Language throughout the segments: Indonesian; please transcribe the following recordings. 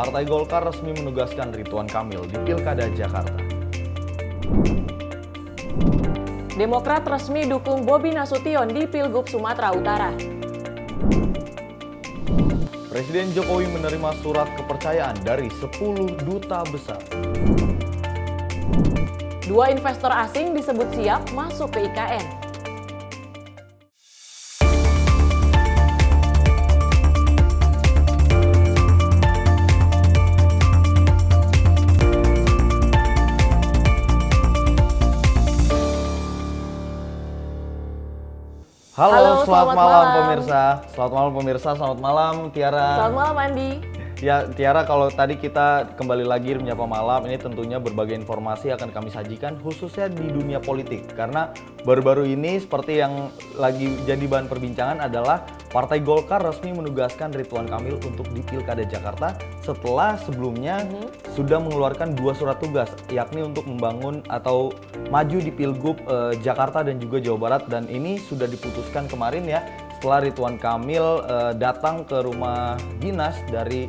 Partai Golkar resmi menugaskan Ridwan Kamil di Pilkada Jakarta. Demokrat resmi dukung Bobi Nasution di Pilgub Sumatera Utara. Presiden Jokowi menerima surat kepercayaan dari 10 duta besar. 2 investor asing disebut siap masuk ke IKN. Halo, selamat malam pemirsa. Selamat malam Tiara. Selamat malam Andi. Ya Tiara, kalau tadi kita kembali lagi menyapa malam, ini tentunya berbagai informasi akan kami sajikan khususnya di dunia politik. Karena baru-baru ini seperti yang lagi jadi bahan perbincangan adalah Partai Golkar resmi menugaskan Ridwan Kamil untuk di Pilkada Jakarta setelah sebelumnya sudah mengeluarkan 2 surat tugas, yakni untuk membangun atau maju di Pilgub Jakarta dan juga Jawa Barat, dan ini sudah diputuskan kemarin ya setelah Ridwan Kamil datang ke rumah dinas dari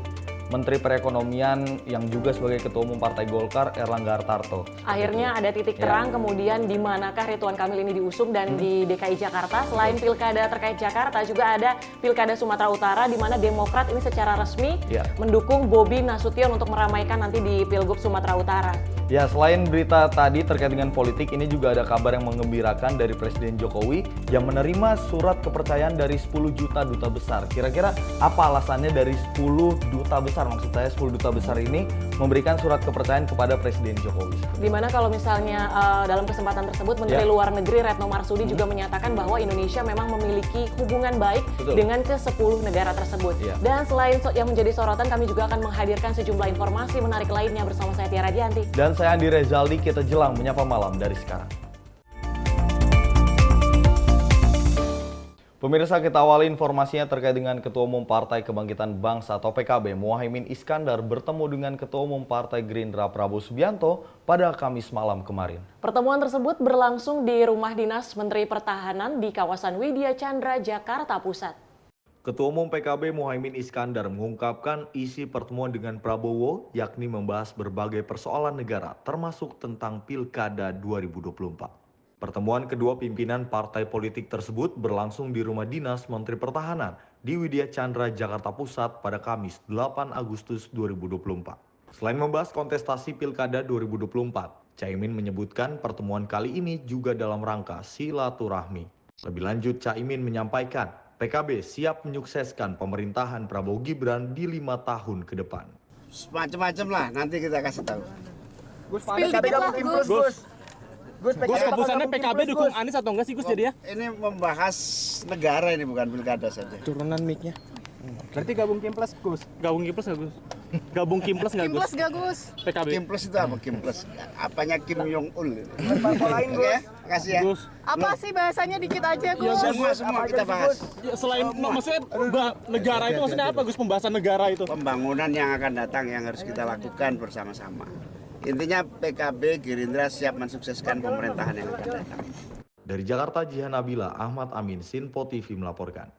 Menteri Perekonomian yang juga sebagai Ketua Umum Partai Golkar, Erlangga Hartarto. Akhirnya ada titik terang kemudian di manakah Ridwan Kamil ini diusung dan di DKI Jakarta. Selain pilkada terkait Jakarta juga ada pilkada Sumatera Utara di mana Demokrat ini secara resmi mendukung Bobi Nasution untuk meramaikan nanti di Pilgub Sumatera Utara. Ya, selain berita tadi terkait dengan politik, ini juga ada kabar yang menggembirakan dari Presiden Jokowi yang menerima surat kepercayaan dari 10 juta duta besar. Kira-kira apa alasannya dari 10 duta besar? Maksud saya 10 duta besar ini memberikan surat kepercayaan kepada Presiden Jokowi. Dimana kalau misalnya dalam kesempatan tersebut Menteri Luar Negeri Retno Marsudi juga menyatakan bahwa Indonesia memang memiliki hubungan baik dengan ke-10 negara tersebut. Dan selain yang menjadi sorotan, kami juga akan menghadirkan sejumlah informasi menarik lainnya bersama saya Tiara Dianti. Dan saya Andi Rezaldi, kita jelang menyapa malam dari sekarang. Pemirsa, kita awali informasinya terkait dengan Ketua Umum Partai Kebangkitan Bangsa atau PKB, Muhaimin Iskandar bertemu dengan Ketua Umum Partai Gerindra Prabowo Subianto pada Kamis malam kemarin. Pertemuan tersebut berlangsung di Rumah Dinas Menteri Pertahanan di kawasan Widya Chandra, Jakarta Pusat. Ketua Umum PKB Muhaimin Iskandar mengungkapkan isi pertemuan dengan Prabowo, yakni membahas berbagai persoalan negara, termasuk tentang Pilkada 2024. Pertemuan kedua pimpinan partai politik tersebut berlangsung di Rumah Dinas Menteri Pertahanan di Widya Chandra, Jakarta Pusat pada Kamis 8 Agustus 2024. Selain membahas kontestasi Pilkada 2024, Caimin menyebutkan pertemuan kali ini juga dalam rangka silaturahmi. Lebih lanjut, Caimin menyampaikan PKB siap menyukseskan pemerintahan Prabowo Gibran di 5 tahun ke depan. Macam-macam lah, nanti kita kasih tahu. Gus, keputusannya PKB dukung Anies atau enggak sih Gus jadi ya? Ini membahas negara, ini bukan pilkada saja. Turunan mic-nya. Berarti gabung Kimples Gus. Gabung Kimples nggak Gus? Gabung Kimples nggak Gus? Kimples nggak Gus? PKB. Kimples itu apa? Kimples? Apanya Kim Jong Un? Lain Gus. Makasih ya. Gus. Apa sih bahasanya dikit aja Gus? Semua kita bahas. Ya, selain maksudnya negara itu maksudnya apa Gus, pembahasan negara itu? Pembangunan yang akan datang yang harus kita lakukan bersama-sama. Intinya PKB Gerindra siap mensukseskan pemerintahan yang akan datang. Dari Jakarta, Jihan Nabila, Ahmad Amin, Sinpo TV melaporkan.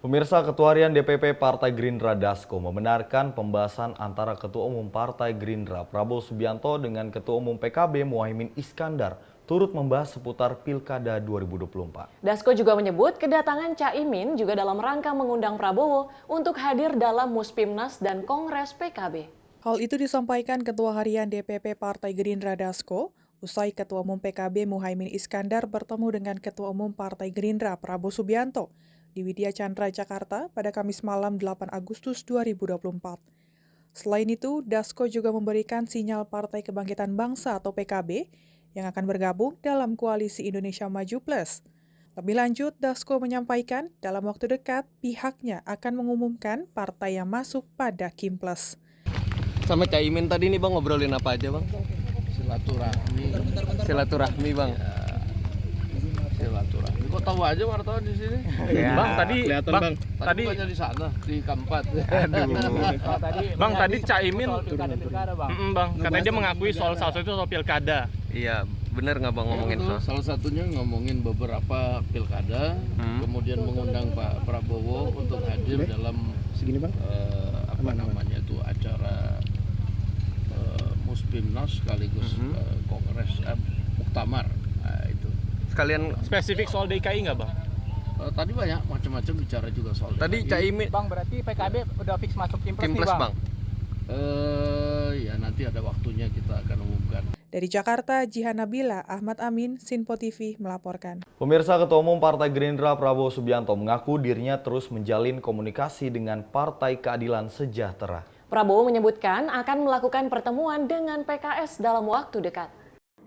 Pemirsa, Ketua Harian DPP Partai Gerindra Dasko membenarkan pembahasan antara Ketua Umum Partai Gerindra Prabowo Subianto dengan Ketua Umum PKB Muhaimin Iskandar turut membahas seputar Pilkada 2024. Dasko juga menyebut kedatangan Caimin juga dalam rangka mengundang Prabowo untuk hadir dalam Muspimnas dan Kongres PKB. Hal itu disampaikan Ketua Harian DPP Partai Gerindra Dasko usai Ketua Umum PKB Muhaimin Iskandar bertemu dengan Ketua Umum Partai Gerindra Prabowo Subianto di Widya Chandra, Jakarta pada Kamis malam 8 Agustus 2024. Selain itu, Dasko juga memberikan sinyal Partai Kebangkitan Bangsa atau PKB yang akan bergabung dalam Koalisi Indonesia Maju Plus. Lebih lanjut, Dasko menyampaikan dalam waktu dekat pihaknya akan mengumumkan partai yang masuk pada Kim Plus. Sama Caimin tadi nih Bang, ngobrolin apa aja Bang? Silaturahmi Bang. Silaturahmi. Kok tahu aja wartawan di sini? Ya. Bang tadi Tadi bukannya di sana, di Kampat. Bang tadi Caimin Bang, katanya dia mengakui salah satu itu soal pilkada. Iya, bener nggak Bang ngomongin soal? Salah satunya ngomongin beberapa pilkada, kemudian mengundang Pak Prabowo untuk hadir dalam acara Muspimnas sekaligus Kongres Muktamar. Nah, itu. Sekalian Spesifik soal DKI nggak bang? Tadi banyak macam-macam bicara juga soal tadi DKI. Caimin Bang, berarti PKB udah fix masuk Timpres nih, Timpres Bang. bang. Ya nanti ada waktunya kita akan umumkan. Dari Jakarta, Jihan Nabila, Ahmad Amin, Sinpo TV melaporkan. Pemirsa, Ketua Umum Partai Gerindra Prabowo Subianto mengaku dirinya terus menjalin komunikasi dengan Partai Keadilan Sejahtera. Prabowo menyebutkan akan melakukan pertemuan dengan PKS dalam waktu dekat.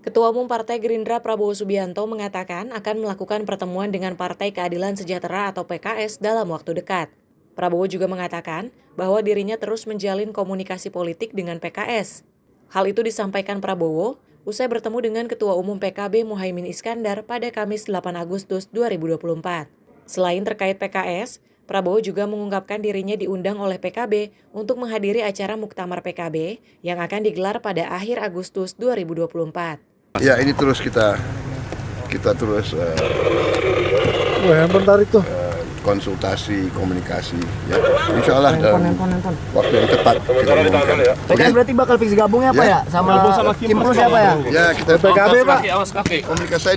Ketua Umum Partai Gerindra Prabowo Subianto mengatakan akan melakukan pertemuan dengan Partai Keadilan Sejahtera atau PKS dalam waktu dekat. Prabowo juga mengatakan bahwa dirinya terus menjalin komunikasi politik dengan PKS. Hal itu disampaikan Prabowo usai bertemu dengan Ketua Umum PKB Muhaimin Iskandar pada Kamis 8 Agustus 2024. Selain terkait PKS, Prabowo juga mengungkapkan dirinya diundang oleh PKB untuk menghadiri acara Muktamar PKB yang akan digelar pada akhir Agustus 2024. Ya, ini terus kita terus konsultasi, komunikasi, ya. Insya Allah dalam waktu yang tepat kita umumkan. PKS berarti bakal fix gabung ya Pak ya? Sama Kim Plus ya Pak ya? Ya, kita PKB Pak. komunikasi. Saya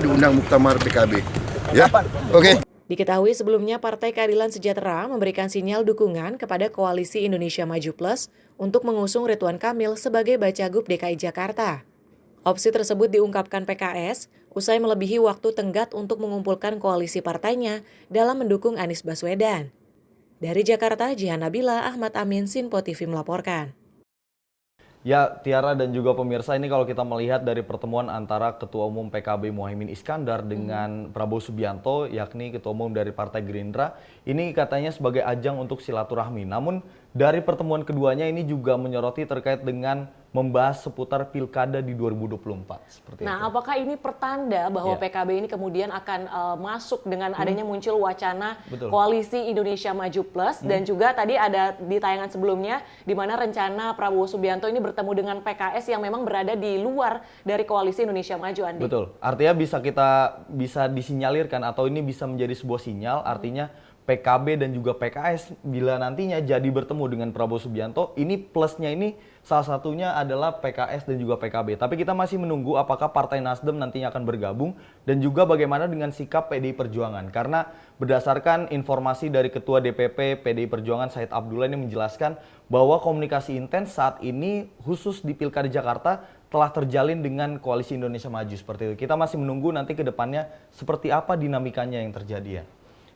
diundang Muktamar PKB. Ya, oke. Diketahui sebelumnya Partai Keadilan Sejahtera memberikan sinyal dukungan kepada Koalisi Indonesia Maju Plus untuk mengusung Ridwan Kamil sebagai Bacagub DKI Jakarta. Opsi tersebut diungkapkan PKS usai melebihi waktu tenggat untuk mengumpulkan koalisi partainya dalam mendukung Anies Baswedan. Dari Jakarta, Jihan Nabila, Ahmad Amin, Sinpo TV melaporkan. Ya, Tiara dan juga pemirsa, ini kalau kita melihat dari pertemuan antara Ketua Umum PKB Muhaimin Iskandar dengan Prabowo Subianto, yakni Ketua Umum dari Partai Gerindra, ini katanya sebagai ajang untuk silaturahmi. Namun dari pertemuan keduanya ini juga menyoroti terkait dengan membahas seputar pilkada di 2024. Seperti itu. Apakah ini pertanda bahwa PKB ini kemudian akan masuk dengan adanya muncul wacana Koalisi Indonesia Maju Plus dan juga tadi ada di tayangan sebelumnya di mana rencana Prabowo Subianto ini bertemu dengan PKS yang memang berada di luar dari Koalisi Indonesia Maju, Andi. Betul. Artinya bisa disinyalirkan atau ini bisa menjadi sebuah sinyal, artinya PKB dan juga PKS bila nantinya jadi bertemu dengan Prabowo Subianto, ini plusnya ini salah satunya adalah PKS dan juga PKB. Tapi kita masih menunggu apakah Partai Nasdem nantinya akan bergabung dan juga bagaimana dengan sikap PDI Perjuangan. Karena berdasarkan informasi dari Ketua DPP PDI Perjuangan Said Abdullah ini menjelaskan bahwa komunikasi intens saat ini khusus di Pilkada Jakarta telah terjalin dengan Koalisi Indonesia Maju seperti itu. Kita masih menunggu nanti ke depannya seperti apa dinamikanya yang terjadi ya.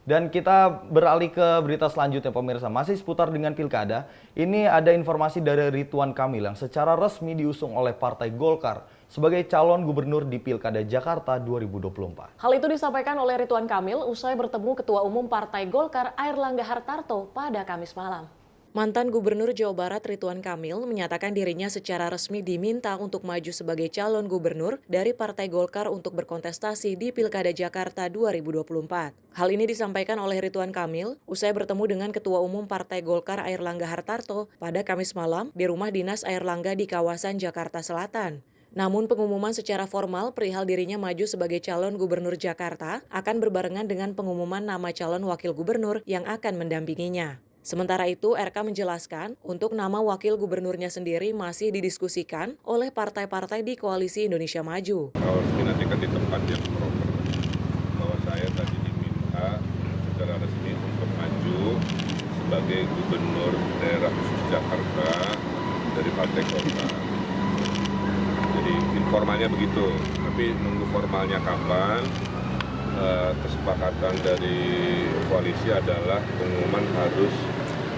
Dan kita beralih ke berita selanjutnya pemirsa, masih seputar dengan pilkada. Ini ada informasi dari Ridwan Kamil yang secara resmi diusung oleh Partai Golkar sebagai calon gubernur di Pilkada Jakarta 2024. Hal itu disampaikan oleh Ridwan Kamil usai bertemu Ketua Umum Partai Golkar Airlangga Hartarto pada Kamis malam. Mantan Gubernur Jawa Barat Ridwan Kamil menyatakan dirinya secara resmi diminta untuk maju sebagai calon gubernur dari Partai Golkar untuk berkontestasi di Pilkada Jakarta 2024. Hal ini disampaikan oleh Ridwan Kamil usai bertemu dengan Ketua Umum Partai Golkar Airlangga Hartarto pada Kamis malam di rumah dinas Airlangga di kawasan Jakarta Selatan. Namun pengumuman secara formal perihal dirinya maju sebagai calon gubernur Jakarta akan berbarengan dengan pengumuman nama calon wakil gubernur yang akan mendampinginya. Sementara itu, RK menjelaskan untuk nama wakil gubernurnya sendiri masih didiskusikan oleh partai-partai di Koalisi Indonesia Maju. Kalau nanti kan di tempat yang proper, bahwa saya tadi diminta secara resmi untuk maju sebagai gubernur daerah khusus Jakarta dari Partai Golkar. Jadi informalnya begitu, tapi nunggu formalnya kapan. Kesepakatan dari koalisi adalah pengumuman harus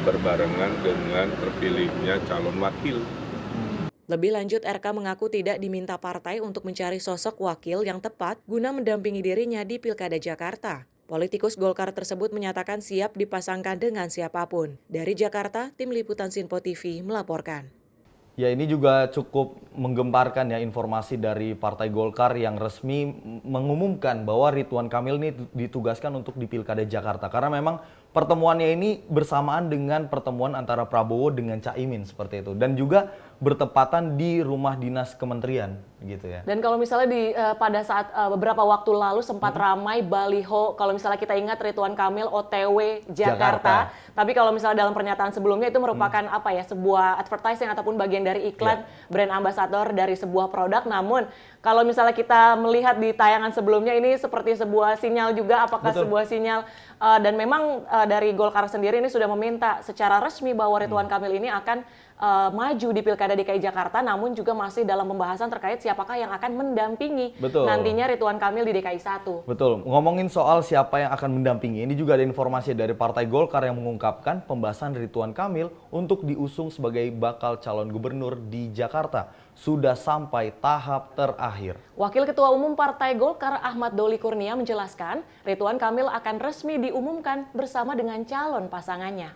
berbarengan dengan terpilihnya calon wakil. Lebih lanjut, RK mengaku tidak diminta partai untuk mencari sosok wakil yang tepat guna mendampingi dirinya di Pilkada Jakarta. Politikus Golkar tersebut menyatakan siap dipasangkan dengan siapapun. Dari Jakarta, Tim Liputan Sinpo TV melaporkan. Ya, ini juga cukup menggemparkan ya informasi dari Partai Golkar yang resmi mengumumkan bahwa Ridwan Kamil ini ditugaskan untuk di Pilkada Jakarta. Karena memang pertemuannya ini bersamaan dengan pertemuan antara Prabowo dengan Caimin seperti itu. Dan juga bertepatan di rumah dinas kementerian gitu ya. Dan kalau misalnya pada saat beberapa waktu lalu sempat ramai baliho, kalau misalnya kita ingat Ridwan Kamil OTW Jakarta. Tapi kalau misalnya dalam pernyataan sebelumnya itu merupakan sebuah advertising ataupun bagian dari iklan brand ambassador dari sebuah produk. Namun kalau misalnya kita melihat di tayangan sebelumnya ini seperti sebuah sinyal juga, apakah sebuah sinyal dan memang dari Golkar sendiri ini sudah meminta secara resmi bahwa Ridwan Kamil ini akan maju di Pilkada DKI Jakarta, namun juga masih dalam pembahasan terkait siapakah yang akan mendampingi nantinya Ridwan Kamil di DKI 1. Betul. Ngomongin soal siapa yang akan mendampingi, ini juga ada informasi dari Partai Golkar yang mengungkapkan pembahasan Ridwan Kamil untuk diusung sebagai bakal calon gubernur di Jakarta sudah sampai tahap terakhir. Wakil Ketua Umum Partai Golkar Ahmad Doli Kurnia menjelaskan, Ridwan Kamil akan resmi diumumkan bersama dengan calon pasangannya.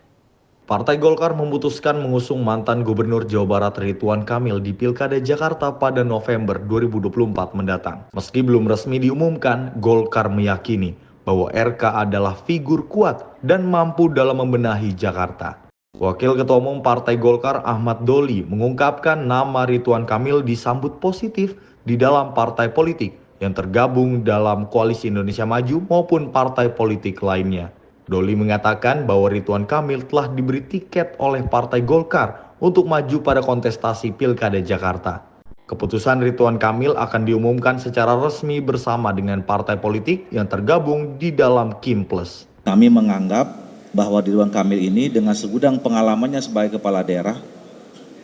Partai Golkar memutuskan mengusung mantan Gubernur Jawa Barat Ridwan Kamil di Pilkada Jakarta pada November 2024 mendatang. Meski belum resmi diumumkan, Golkar meyakini bahwa RK adalah figur kuat dan mampu dalam membenahi Jakarta. Wakil Ketua Umum Partai Golkar Ahmad Doli mengungkapkan nama Ridwan Kamil disambut positif di dalam partai politik yang tergabung dalam Koalisi Indonesia Maju maupun partai politik lainnya. Doli mengatakan bahwa Ridwan Kamil telah diberi tiket oleh Partai Golkar untuk maju pada kontestasi Pilkada Jakarta. Keputusan Ridwan Kamil akan diumumkan secara resmi bersama dengan partai politik yang tergabung di dalam Kimples. Kami menganggap bahwa Ridwan Kamil ini dengan segudang pengalamannya sebagai kepala daerah,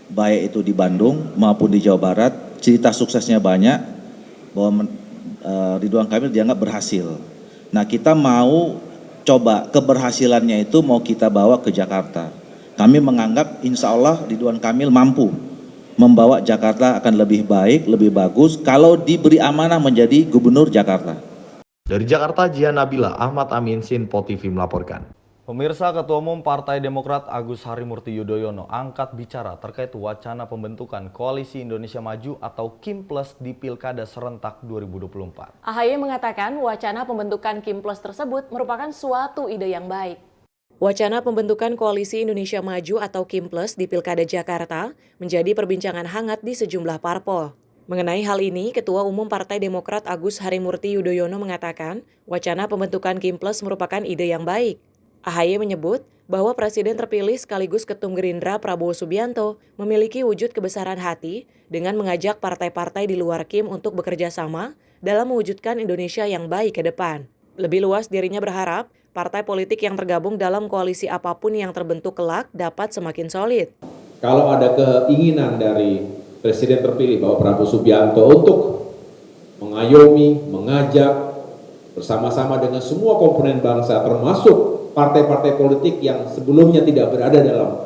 baik itu di Bandung maupun di Jawa Barat, cerita suksesnya banyak, bahwa Ridwan Kamil dianggap berhasil. Nah, kita mau coba keberhasilannya itu mau kita bawa ke Jakarta. Kami menganggap insya Allah Ridwan Kamil mampu membawa Jakarta akan lebih baik, lebih bagus kalau diberi amanah menjadi gubernur Jakarta. Dari Jakarta, Jihan Nabila, Ahmad Amin, Sinpo TV melaporkan. Pemirsa, Ketua Umum Partai Demokrat Agus Harimurti Yudhoyono angkat bicara terkait wacana pembentukan Koalisi Indonesia Maju atau Kimples di Pilkada Serentak 2024. AHY mengatakan wacana pembentukan Kimples tersebut merupakan suatu ide yang baik. Wacana pembentukan Koalisi Indonesia Maju atau Kimples di Pilkada Jakarta menjadi perbincangan hangat di sejumlah parpol. Mengenai hal ini, Ketua Umum Partai Demokrat Agus Harimurti Yudhoyono mengatakan wacana pembentukan Kimples merupakan ide yang baik. AHY menyebut bahwa Presiden terpilih sekaligus Ketum Gerindra Prabowo Subianto memiliki wujud kebesaran hati dengan mengajak partai-partai di luar KIM untuk bekerja sama dalam mewujudkan Indonesia yang baik ke depan. Lebih luas, dirinya berharap partai politik yang tergabung dalam koalisi apapun yang terbentuk kelak dapat semakin solid. Kalau ada keinginan dari Presiden terpilih Bapak Prabowo Subianto untuk mengayomi, mengajak bersama-sama dengan semua komponen bangsa termasuk partai-partai politik yang sebelumnya tidak berada dalam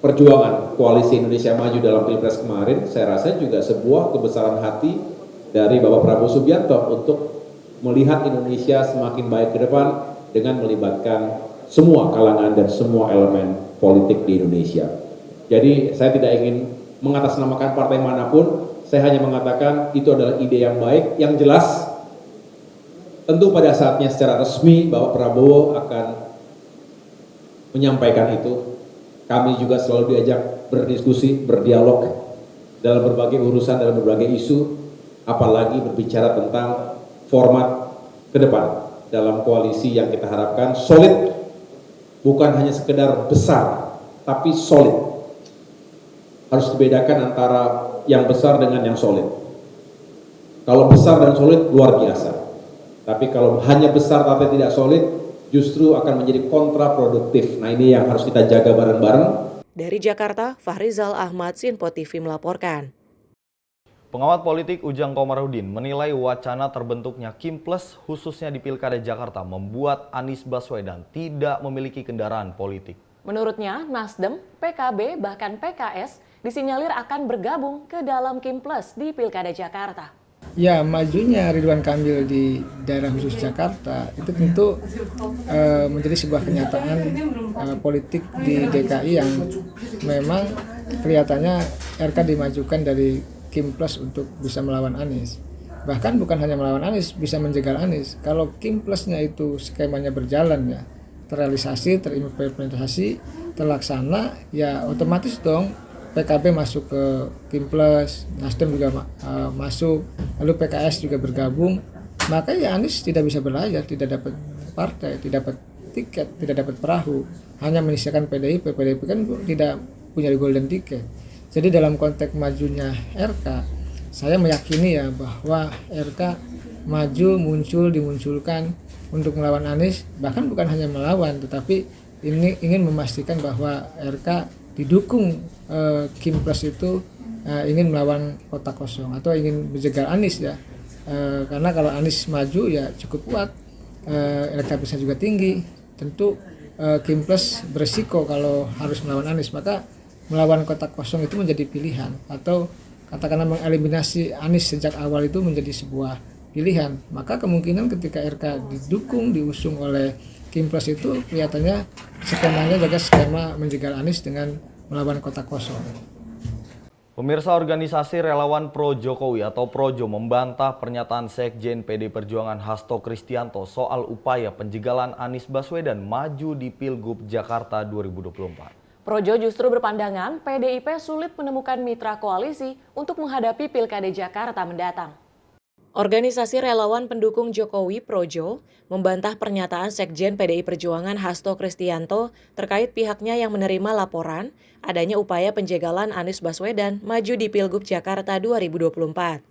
perjuangan Koalisi Indonesia Maju dalam Pilpres kemarin, saya rasa juga sebuah kebesaran hati dari Bapak Prabowo Subianto untuk melihat Indonesia semakin baik ke depan dengan melibatkan semua kalangan dan semua elemen politik di Indonesia. Jadi saya tidak ingin mengatasnamakan partai manapun, saya hanya mengatakan itu adalah ide yang baik, yang jelas tentu pada saatnya secara resmi Bapak Prabowo akan menyampaikan itu. Kami juga selalu diajak berdiskusi, berdialog dalam berbagai urusan, dalam berbagai isu, apalagi berbicara tentang format ke depan dalam koalisi yang kita harapkan solid, bukan hanya sekedar besar, tapi solid. Harus dibedakan antara yang besar dengan yang solid. Kalau besar dan solid luar biasa, tapi kalau hanya besar tapi tidak solid, justru akan menjadi kontraproduktif. Nah, ini yang harus kita jaga bareng-bareng. Dari Jakarta, Fahrizal Ahmad, Sinpo TV melaporkan. Pengamat politik Ujang Komarudin menilai wacana terbentuknya Kimples khususnya di Pilkada Jakarta membuat Anies Baswedan tidak memiliki kendaraan politik. Menurutnya, Nasdem, PKB, bahkan PKS disinyalir akan bergabung ke dalam Kimples di Pilkada Jakarta. Ya, majunya Ridwan Kamil di daerah khusus Jakarta itu tentu menjadi sebuah kenyataan politik di DKI yang memang kelihatannya RK dimajukan dari Kimples untuk bisa melawan Anies. Bahkan bukan hanya melawan Anies, bisa menjegal Anies. Kalau Kimplesnya itu skemanya berjalan ya, terrealisasi, terimplementasi, terlaksana, ya otomatis dong PKB masuk ke Kimples, Nasdem juga masuk, lalu PKS juga bergabung, maka ya Anies tidak bisa berlayar, tidak dapat partai, tidak dapat tiket, tidak dapat perahu, hanya menyisakan PDIP. PDIP kan tidak punya golden ticket. Jadi dalam konteks majunya RK, saya meyakini ya bahwa RK maju, dimunculkan untuk melawan Anies, bahkan bukan hanya melawan, tetapi ini ingin memastikan bahwa RK didukung Kimples itu ingin melawan kota kosong atau ingin menjegal Anies ya. Karena kalau Anies maju ya cukup kuat, elektabilitasnya juga tinggi, tentu Kimples beresiko kalau harus melawan Anies, maka melawan kota kosong itu menjadi pilihan, atau katakanlah mengeliminasi Anies sejak awal itu menjadi sebuah pilihan. Maka kemungkinan ketika RK didukung, diusung oleh Kimples itu kelihatannya skemanya juga skema menjegal Anies dengan melawan kota kosong. Pemirsa, organisasi relawan Pro Jokowi atau Projo membantah pernyataan Sekjen PD Perjuangan Hasto Kristianto soal upaya penjegalan Anies Baswedan maju di Pilgub Jakarta 2024. Projo justru berpandangan PDIP sulit menemukan mitra koalisi untuk menghadapi Pilkada Jakarta mendatang. Organisasi relawan pendukung Jokowi Projo membantah pernyataan Sekjen PDI Perjuangan Hasto Kristianto terkait pihaknya yang menerima laporan adanya upaya penjegalan Anies Baswedan maju di Pilgub Jakarta 2024.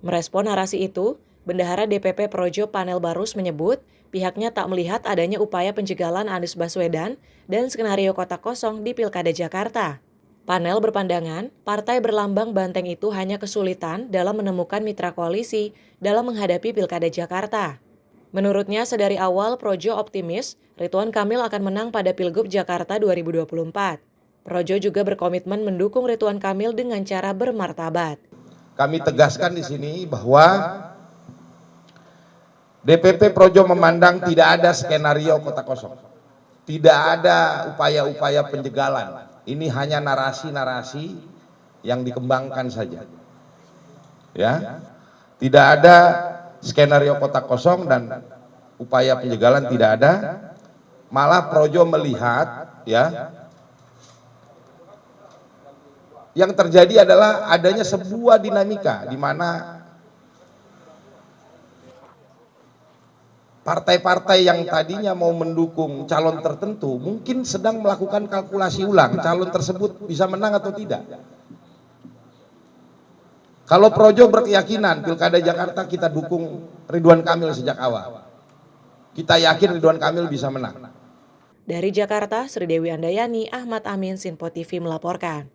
Merespon narasi itu, Bendahara DPP Projo Panel Barus menyebut pihaknya tak melihat adanya upaya penjegalan Anies Baswedan dan skenario kota kosong di Pilkada Jakarta. Panel berpandangan, partai berlambang banteng itu hanya kesulitan dalam menemukan mitra koalisi dalam menghadapi Pilkada Jakarta. Menurutnya, sedari awal Projo optimis Ridwan Kamil akan menang pada Pilgub Jakarta 2024. Projo juga berkomitmen mendukung Ridwan Kamil dengan cara bermartabat. Kami tegaskan di sini bahwa DPP Projo memandang tidak ada skenario kota kosong. Tidak ada upaya-upaya penjegalan. Ini hanya narasi-narasi yang dikembangkan saja. Ya. Tidak ada skenario kota kosong dan upaya penjegalan tidak ada. Malah Projo melihat ya, yang terjadi adalah adanya sebuah dinamika di mana partai-partai yang tadinya mau mendukung calon tertentu mungkin sedang melakukan kalkulasi ulang calon tersebut bisa menang atau tidak. Kalau Projo berkeyakinan Pilkada Jakarta kita dukung Ridwan Kamil sejak awal, kita yakin Ridwan Kamil bisa menang. Dari Jakarta, Sri Dewi Andayani, Ahmad Amin, Sinpo TV melaporkan.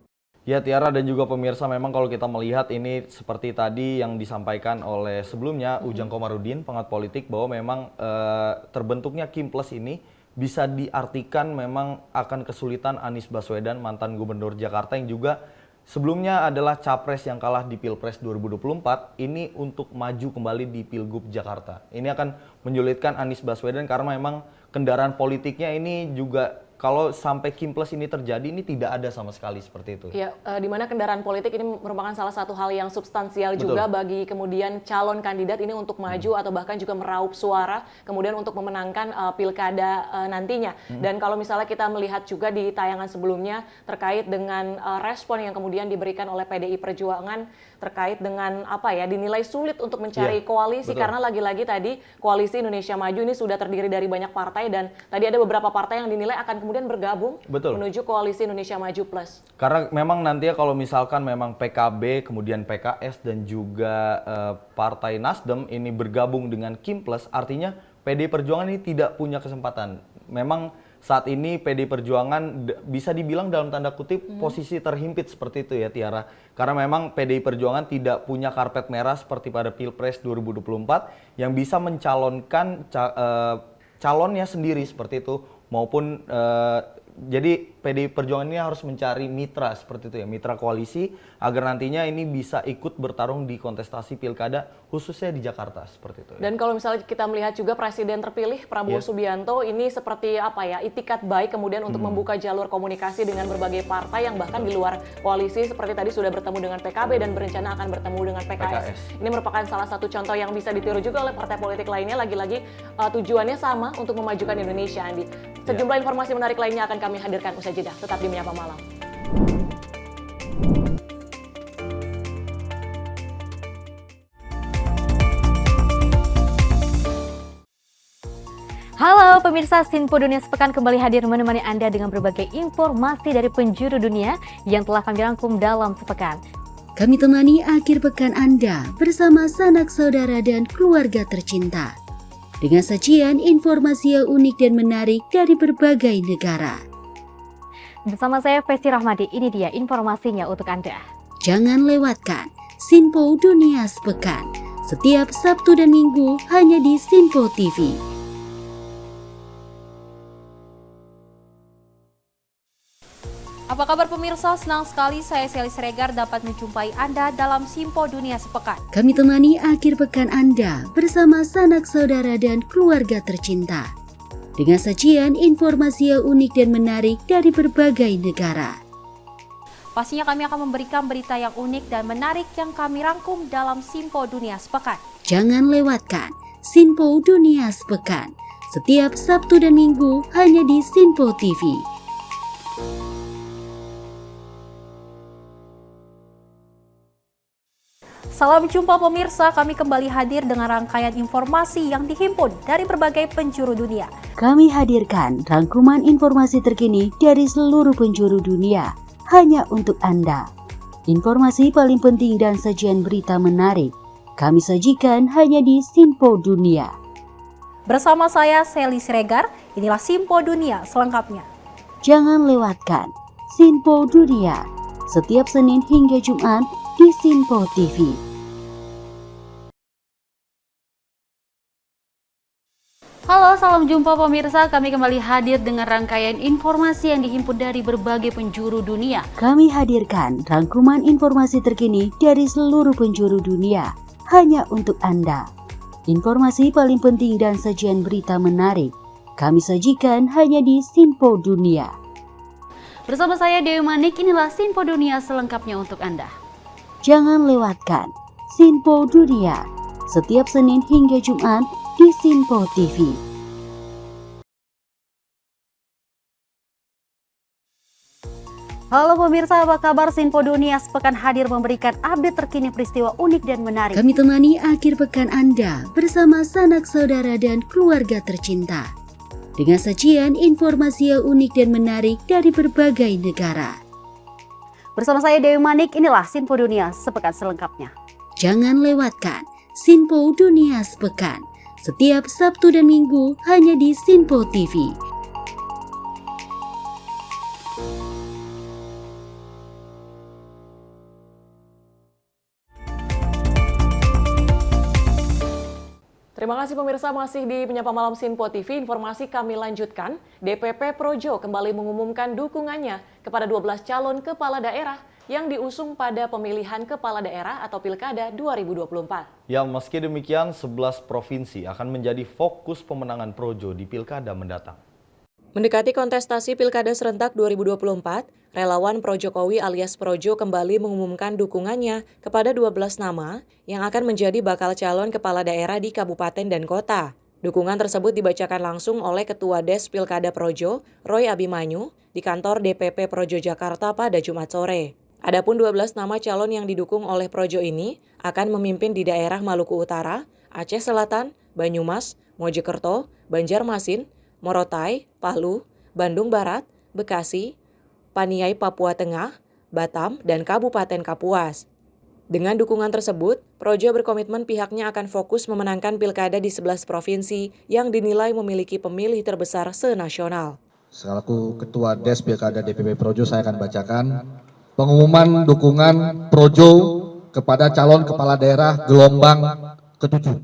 Ya Tiara dan juga pemirsa, memang kalau kita melihat ini seperti tadi yang disampaikan oleh sebelumnya Ujang Komarudin, pengamat politik, bahwa memang terbentuknya Kimples ini bisa diartikan memang akan kesulitan Anies Baswedan, mantan gubernur Jakarta yang juga sebelumnya adalah capres yang kalah di Pilpres 2024, ini untuk maju kembali di Pilgub Jakarta. Ini akan menyulitkan Anies Baswedan karena memang kendaraan politiknya ini juga kalau sampai Kimples ini terjadi, ini tidak ada sama sekali seperti itu. Ya, di mana kendaraan politik ini merupakan salah satu hal yang substansial juga bagi kemudian calon kandidat ini untuk maju atau bahkan juga meraup suara, kemudian untuk memenangkan pilkada nantinya. Dan kalau misalnya kita melihat juga di tayangan sebelumnya terkait dengan respon yang kemudian diberikan oleh PDI Perjuangan terkait dengan apa ya, dinilai sulit untuk mencari koalisi karena lagi-lagi tadi koalisi Indonesia Maju ini sudah terdiri dari banyak partai dan tadi ada beberapa partai yang dinilai akan kemudian bergabung menuju koalisi Indonesia Maju Plus. Karena memang nantinya kalau misalkan memang PKB, kemudian PKS dan juga Partai Nasdem ini bergabung dengan Kimples, artinya PDI Perjuangan ini tidak punya kesempatan. Memang saat ini PDI Perjuangan bisa dibilang dalam tanda kutip posisi terhimpit seperti itu ya Tiara. Karena memang PDI Perjuangan tidak punya karpet merah seperti pada Pilpres 2024 yang bisa mencalonkan calonnya sendiri seperti itu. Maupun jadi PDI Perjuangan ini harus mencari mitra seperti itu ya, mitra koalisi agar nantinya ini bisa ikut bertarung di kontestasi pilkada khususnya di Jakarta seperti itu ya. Dan kalau misalnya kita melihat juga Presiden terpilih Prabowo Subianto ini seperti apa ya, itikat baik kemudian untuk membuka jalur komunikasi dengan berbagai partai yang bahkan di luar koalisi seperti tadi sudah bertemu dengan PKB dan berencana akan bertemu dengan PKS. Ini merupakan salah satu contoh yang bisa ditiru juga oleh partai politik lainnya, lagi-lagi tujuannya sama untuk memajukan Indonesia, Andi. Sejumlah informasi menarik lainnya akan kami hadirkan usai jeda. Tetap di Menyapa Malam. Halo pemirsa, Sinpo Dunia Sepekan kembali hadir menemani Anda dengan berbagai informasi dari penjuru dunia yang telah kami rangkum dalam sepekan. Kami temani akhir pekan Anda bersama sanak saudara dan keluarga tercinta. Dengan sajian informasi yang unik dan menarik dari berbagai negara. Bersama saya Festi Rahmadi, ini dia informasinya untuk Anda. Jangan lewatkan Sinpo Dunia Sepekan setiap Sabtu dan Minggu hanya di Sinpo TV. Apa kabar pemirsa? Senang sekali saya Sally Siregar dapat menjumpai Anda dalam Sinpo Dunia Sepekan. Kami temani akhir pekan Anda bersama sanak saudara dan keluarga tercinta. Dengan sajian informasi yang unik dan menarik dari berbagai negara. Pastinya kami akan memberikan berita yang unik dan menarik yang kami rangkum dalam Sinpo Dunia Sepekan. Jangan lewatkan Sinpo Dunia Sepekan setiap Sabtu dan Minggu hanya di Sinpo TV. Salam jumpa pemirsa, kami kembali hadir dengan rangkaian informasi yang dihimpun dari berbagai penjuru dunia. Kami hadirkan rangkuman informasi terkini dari seluruh penjuru dunia hanya untuk Anda. Informasi paling penting dan sajian berita menarik kami sajikan hanya di Sinpo Dunia. Bersama saya Sally Siregar, inilah Sinpo Dunia selengkapnya. Jangan lewatkan Sinpo Dunia setiap Senin hingga Jumat di Sinpo TV. Halo, salam jumpa pemirsa. Kami kembali hadir dengan rangkaian informasi yang dihimpun dari berbagai penjuru dunia. Kami hadirkan rangkuman informasi terkini dari seluruh penjuru dunia hanya untuk Anda. Informasi paling penting dan sajian berita menarik kami sajikan hanya di Sinpo Dunia. Bersama saya Dewi Manik, inilah Sinpo Dunia selengkapnya untuk Anda. Jangan lewatkan Sinpo Dunia setiap Senin hingga Jumat di Sinpo TV. Halo pemirsa, apa kabar? Sinpo Dunia Sepekan hadir memberikan update terkini peristiwa unik dan menarik. Kami temani akhir pekan Anda bersama sanak saudara dan keluarga tercinta. Dengan sajian informasi yang unik dan menarik dari berbagai negara. Bersama saya Dewi Manik, inilah Sinpo Dunia Sepekan selengkapnya. Jangan lewatkan Sinpo Dunia Sepekan setiap Sabtu dan Minggu hanya di Sinpo TV. Terima kasih pemirsa, masih di Penyapa Malam Sinpo TV. Informasi kami lanjutkan. DPP Projo kembali mengumumkan dukungannya kepada 12 calon kepala daerah yang diusung pada pemilihan kepala daerah atau Pilkada 2024. Ya, meski demikian 11 provinsi akan menjadi fokus pemenangan Projo di Pilkada mendatang. Mendekati kontestasi Pilkada serentak 2024, relawan Pro-Jokowi alias Projo kembali mengumumkan dukungannya kepada 12 nama yang akan menjadi bakal calon kepala daerah di kabupaten dan kota. Dukungan tersebut dibacakan langsung oleh Ketua Des Pilkada Projo, Roy Abimanyu, di kantor DPP Projo Jakarta pada Jumat sore. Adapun 12 nama calon yang didukung oleh Projo ini akan memimpin di daerah Maluku Utara, Aceh Selatan, Banyumas, Mojokerto, Banjarmasin, Morotai, Palu, Bandung Barat, Bekasi, Paniai Papua Tengah, Batam, dan Kabupaten Kapuas. Dengan dukungan tersebut, Projo berkomitmen pihaknya akan fokus memenangkan pilkada di 11 provinsi yang dinilai memiliki pemilih terbesar senasional. Selaku Ketua Des Pilkada DPP Projo, saya akan bacakan pengumuman dukungan Projo kepada calon kepala daerah gelombang ke-7.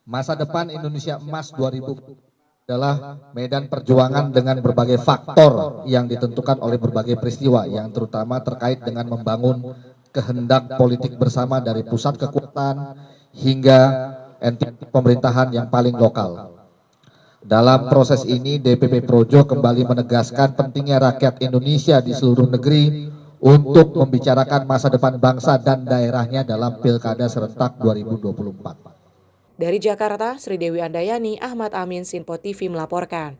Masa depan Indonesia Emas 2000 adalah medan perjuangan dengan berbagai faktor yang ditentukan oleh berbagai peristiwa yang terutama terkait dengan membangun kehendak politik bersama dari pusat kekuatan hingga entitas pemerintahan yang paling lokal. Dalam proses ini, DPP Projo kembali menegaskan pentingnya rakyat Indonesia di seluruh negeri untuk membicarakan masa depan bangsa dan daerahnya dalam Pilkada serentak 2024. Dari Jakarta, Sri Dewi Andayani, Ahmad Amin, Sinpo TV melaporkan.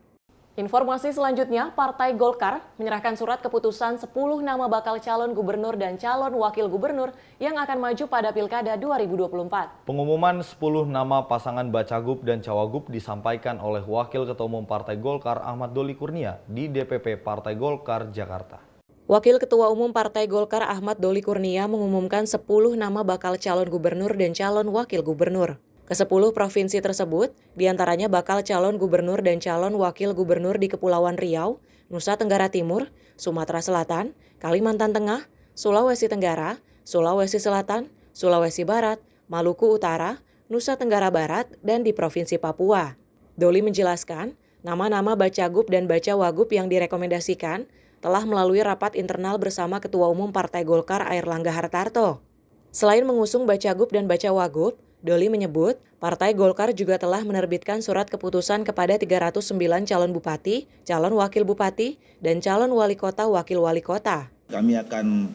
Informasi selanjutnya, Partai Golkar menyerahkan surat keputusan 10 nama bakal calon gubernur dan calon wakil gubernur yang akan maju pada Pilkada 2024. Pengumuman 10 nama pasangan Bacagub dan Cawagup disampaikan oleh Wakil Ketua Umum Partai Golkar Ahmad Doli Kurnia di DPP Partai Golkar Jakarta. Wakil Ketua Umum Partai Golkar Ahmad Doli Kurnia mengumumkan 10 nama bakal calon gubernur dan calon wakil gubernur. Ke-10 provinsi tersebut, diantaranya bakal calon gubernur dan calon wakil gubernur di Kepulauan Riau, Nusa Tenggara Timur, Sumatera Selatan, Kalimantan Tengah, Sulawesi Tenggara, Sulawesi Selatan, Sulawesi Barat, Maluku Utara, Nusa Tenggara Barat, dan di Provinsi Papua. Doli menjelaskan, nama-nama Bacagub dan Bacawagup yang direkomendasikan telah melalui rapat internal bersama Ketua Umum Partai Golkar Airlangga Hartarto. Selain mengusung Bacagub dan Bacawagup, Doli menyebut, Partai Golkar juga telah menerbitkan surat keputusan kepada 309 calon bupati, calon wakil bupati, dan calon wali kota wakil wali kota. Kami akan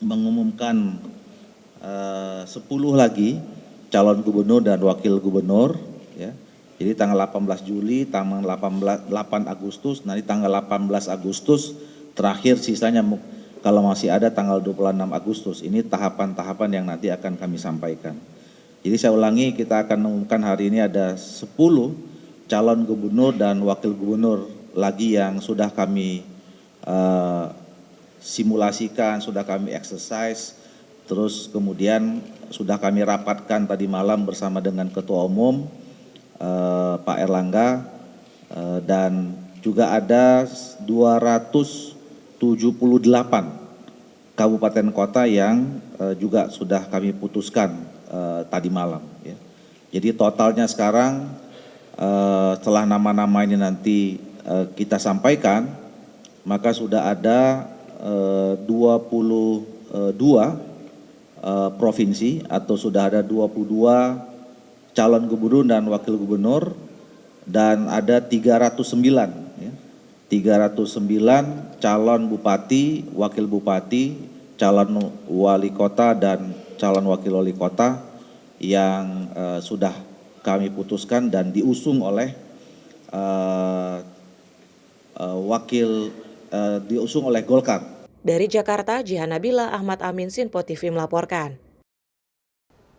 mengumumkan 10 lagi calon gubernur dan wakil gubernur. Ya. Jadi tanggal 18 Juli, tanggal 8 Agustus, nanti tanggal 18 Agustus, terakhir sisanya kalau masih ada tanggal 26 Agustus. Ini tahapan-tahapan yang nanti akan kami sampaikan. Jadi saya ulangi, kita akan mengumumkan hari ini ada 10 calon gubernur dan wakil gubernur lagi yang sudah kami simulasikan, sudah kami exercise, terus kemudian sudah kami rapatkan tadi malam bersama dengan Ketua Umum Pak Airlangga, dan juga ada 278 kabupaten kota yang juga sudah kami putuskan tadi malam. Ya. Jadi totalnya sekarang setelah nama-nama ini nanti kita sampaikan, maka sudah ada 22 provinsi atau sudah ada 22 calon gubernur dan wakil gubernur, dan ada 309 ya. 309 calon bupati, wakil bupati, calon wali kota dan calon wakil wali kota yang sudah kami putuskan dan diusung oleh diusung oleh Golkar. Dari Jakarta, Jihan Nabila, Ahmad Amin, Sinpo TV melaporkan.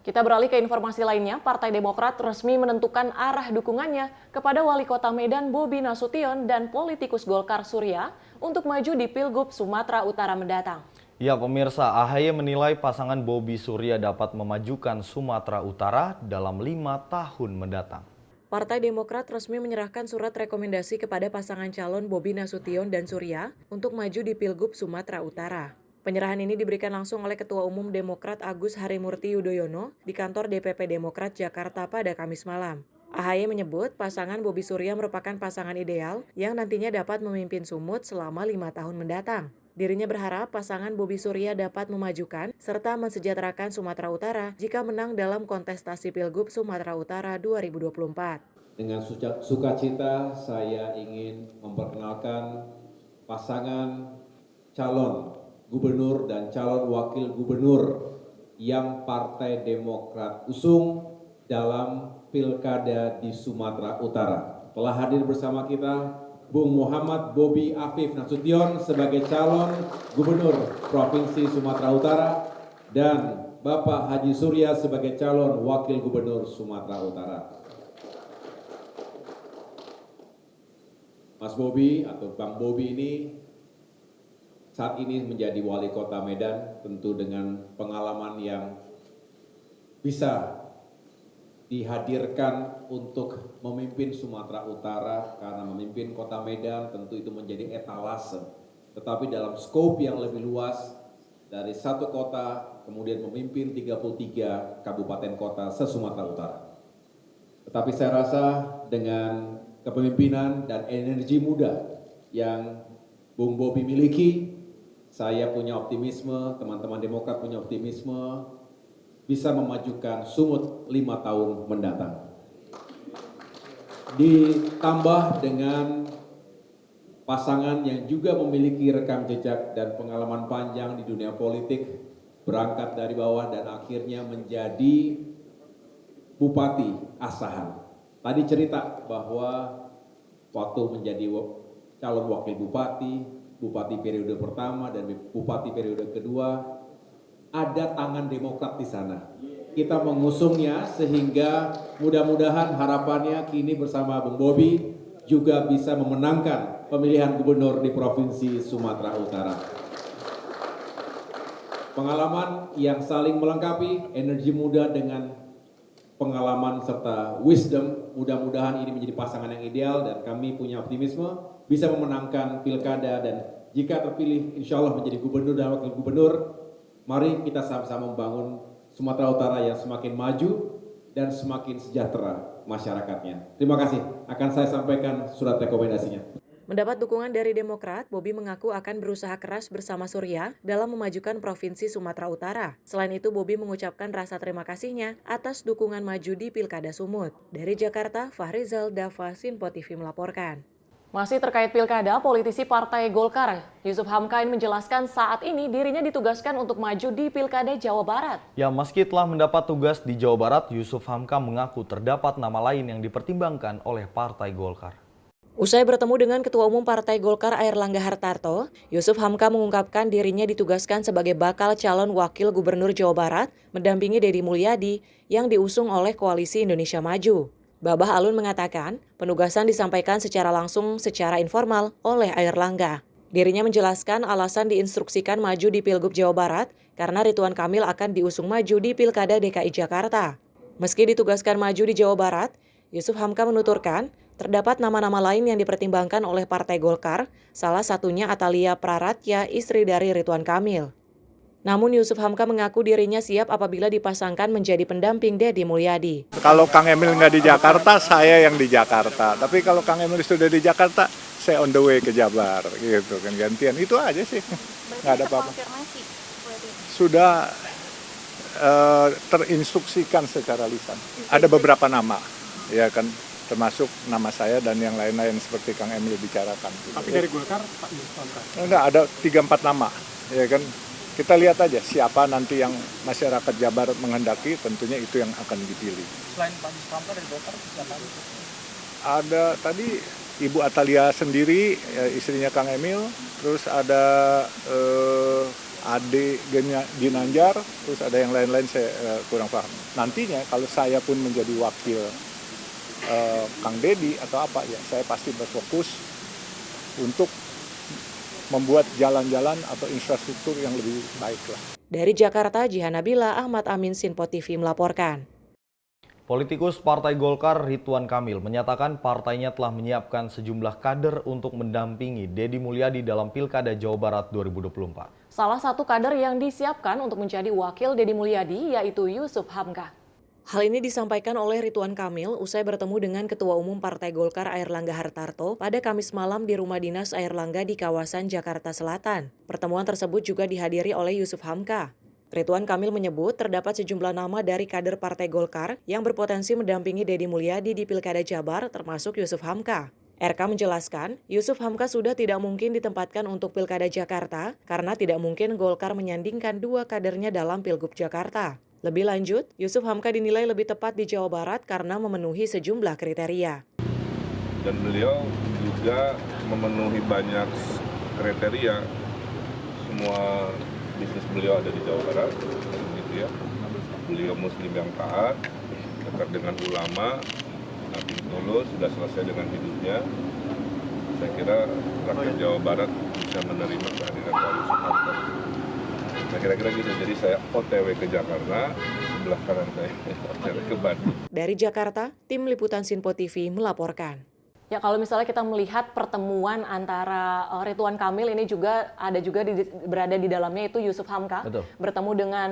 Kita beralih ke informasi lainnya, Partai Demokrat resmi menentukan arah dukungannya kepada Wali Kota Medan Bobi Nasution dan politikus Golkar Surya untuk maju di Pilgub Sumatera Utara mendatang. Ya pemirsa, AHY menilai pasangan Bobi Surya dapat memajukan Sumatera Utara dalam 5 tahun mendatang. Partai Demokrat resmi menyerahkan surat rekomendasi kepada pasangan calon Bobi Nasution dan Surya untuk maju di Pilgub Sumatera Utara. Penyerahan ini diberikan langsung oleh Ketua Umum Demokrat Agus Harimurti Yudhoyono di kantor DPP Demokrat Jakarta pada Kamis malam. AHY menyebut pasangan Bobi Surya merupakan pasangan ideal yang nantinya dapat memimpin Sumut selama 5 tahun mendatang. Dirinya berharap pasangan Bobi Surya dapat memajukan serta mensejahterakan Sumatera Utara jika menang dalam kontestasi Pilgub Sumatera Utara 2024. Dengan sukacita saya ingin memperkenalkan pasangan calon gubernur dan calon wakil gubernur yang Partai Demokrat usung dalam Pilkada di Sumatera Utara. Telah hadir bersama kita Bung Muhammad Bobi Afif Nasution sebagai calon gubernur Provinsi Sumatera Utara dan Bapak Haji Surya sebagai calon wakil gubernur Sumatera Utara. Mas Bobi atau Bang Bobi ini saat ini menjadi wali kota Medan, tentu dengan pengalaman yang bisa dihadirkan untuk memimpin Sumatera Utara, karena memimpin kota Medan tentu itu menjadi etalase. Tetapi dalam skop yang lebih luas, dari satu kota kemudian memimpin 33 kabupaten kota se-Sumatera Utara. Tetapi saya rasa dengan kepemimpinan dan energi muda yang Bung Bobi miliki, saya punya optimisme, teman-teman Demokrat punya optimisme, bisa memajukan Sumut 5 tahun mendatang. Ditambah dengan pasangan yang juga memiliki rekam jejak dan pengalaman panjang di dunia politik, berangkat dari bawah dan akhirnya menjadi Bupati Asahan. Tadi cerita bahwa waktu menjadi calon wakil bupati, bupati periode pertama dan bupati periode kedua, ada tangan Demokrat di sana. Kita mengusungnya sehingga mudah-mudahan harapannya kini bersama Bung Bobi juga bisa memenangkan pemilihan gubernur di Provinsi Sumatera Utara. Pengalaman yang saling melengkapi, energi muda dengan pengalaman serta wisdom, mudah-mudahan ini menjadi pasangan yang ideal dan kami punya optimisme bisa memenangkan pilkada dan jika terpilih insya Allah menjadi gubernur dan wakil gubernur, mari kita sama-sama membangun Sumatera Utara yang semakin maju dan semakin sejahtera masyarakatnya. Terima kasih, akan saya sampaikan surat rekomendasinya. Mendapat dukungan dari Demokrat, Bobi mengaku akan berusaha keras bersama Surya dalam memajukan Provinsi Sumatera Utara. Selain itu, Bobi mengucapkan rasa terima kasihnya atas dukungan maju di Pilkada Sumut. Dari Jakarta, Fahrizal Dava, Sinpo TV melaporkan. Masih terkait Pilkada, politisi Partai Golkar, Yusuf Hamka menjelaskan saat ini dirinya ditugaskan untuk maju di Pilkada Jawa Barat. Ya, meski telah mendapat tugas di Jawa Barat, Yusuf Hamka mengaku terdapat nama lain yang dipertimbangkan oleh Partai Golkar. Usai bertemu dengan Ketua Umum Partai Golkar Airlangga Hartarto, Yusuf Hamka mengungkapkan dirinya ditugaskan sebagai bakal calon wakil gubernur Jawa Barat mendampingi Deddy Mulyadi yang diusung oleh Koalisi Indonesia Maju. Babah Alun mengatakan penugasan disampaikan secara langsung secara informal oleh Airlangga. Dirinya menjelaskan alasan diinstruksikan maju di Pilgub Jawa Barat karena Ridwan Kamil akan diusung maju di Pilkada DKI Jakarta. Meski ditugaskan maju di Jawa Barat, Yusuf Hamka menuturkan terdapat nama-nama lain yang dipertimbangkan oleh Partai Golkar, salah satunya Atalia Praratya, istri dari Ridwan Kamil. Namun Yusuf Hamka mengaku dirinya siap apabila dipasangkan menjadi pendamping Deddy Mulyadi. Kalau Kang Emil nggak di Jakarta, saya yang di Jakarta. Tapi kalau Kang Emil sudah di Jakarta, saya on the way ke Jabar, gitu kan gantian. Itu aja sih, nggak ada apa-apa. Sudah terinstruksikan secara lisan. Ada beberapa nama, ya kan. Termasuk nama saya dan yang lain-lain seperti Kang Emil bicarakan. Tapi dari Golkar, Pak Yusuf Hamka? Enggak, ada 3-4 nama, ya kan. Kita lihat aja siapa nanti yang masyarakat Jabar menghendaki, tentunya itu yang akan dipilih. Selain Pak Yusuf Hamka dari Golkar, siapa lagi? Ada tadi Ibu Atalia sendiri, ya, istrinya Kang Emil, terus ada Ade Ginanjar, terus ada yang lain-lain saya kurang paham. Nantinya kalau saya pun menjadi wakil Kang Deddy atau apa ya, saya pasti berfokus untuk membuat jalan-jalan atau infrastruktur yang lebih baik lah. Dari Jakarta, Jihan Nabila, Ahmad Amin, Sinpo TV melaporkan. Politikus Partai Golkar Ridwan Kamil menyatakan partainya telah menyiapkan sejumlah kader untuk mendampingi Deddy Mulyadi dalam Pilkada Jawa Barat 2024. Salah satu kader yang disiapkan untuk menjadi wakil Deddy Mulyadi yaitu Yusuf Hamka. Hal ini disampaikan oleh Ridwan Kamil usai bertemu dengan Ketua Umum Partai Golkar Airlangga Hartarto pada Kamis malam di rumah dinas Airlangga di kawasan Jakarta Selatan. Pertemuan tersebut juga dihadiri oleh Yusuf Hamka. Ridwan Kamil menyebut terdapat sejumlah nama dari kader Partai Golkar yang berpotensi mendampingi Deddy Mulyadi di Pilkada Jabar termasuk Yusuf Hamka. RK menjelaskan, Yusuf Hamka sudah tidak mungkin ditempatkan untuk Pilkada Jakarta karena tidak mungkin Golkar menyandingkan dua kadernya dalam Pilgub Jakarta. Lebih lanjut, Yusuf Hamka dinilai lebih tepat di Jawa Barat karena memenuhi sejumlah kriteria. Dan beliau juga memenuhi banyak kriteria. Semua bisnis beliau ada di Jawa Barat, gitu ya. Beliau Muslim yang taat, dekat dengan ulama, nabi tulus, sudah selesai dengan hidupnya. Saya kira rakyat Jawa Barat bisa menerima kehadiran Pak Yusuf Hamka. Nah, kira-kira gitu, jadi saya OTW ke Jakarta, sebelah kanan saya OTW ke Bandung. Dari Jakarta, tim Liputan Sinpo TV melaporkan. Ya, kalau misalnya kita melihat pertemuan antara Ridwan Kamil ini juga ada juga berada di dalamnya itu Yusuf Hamka. Betul. Bertemu dengan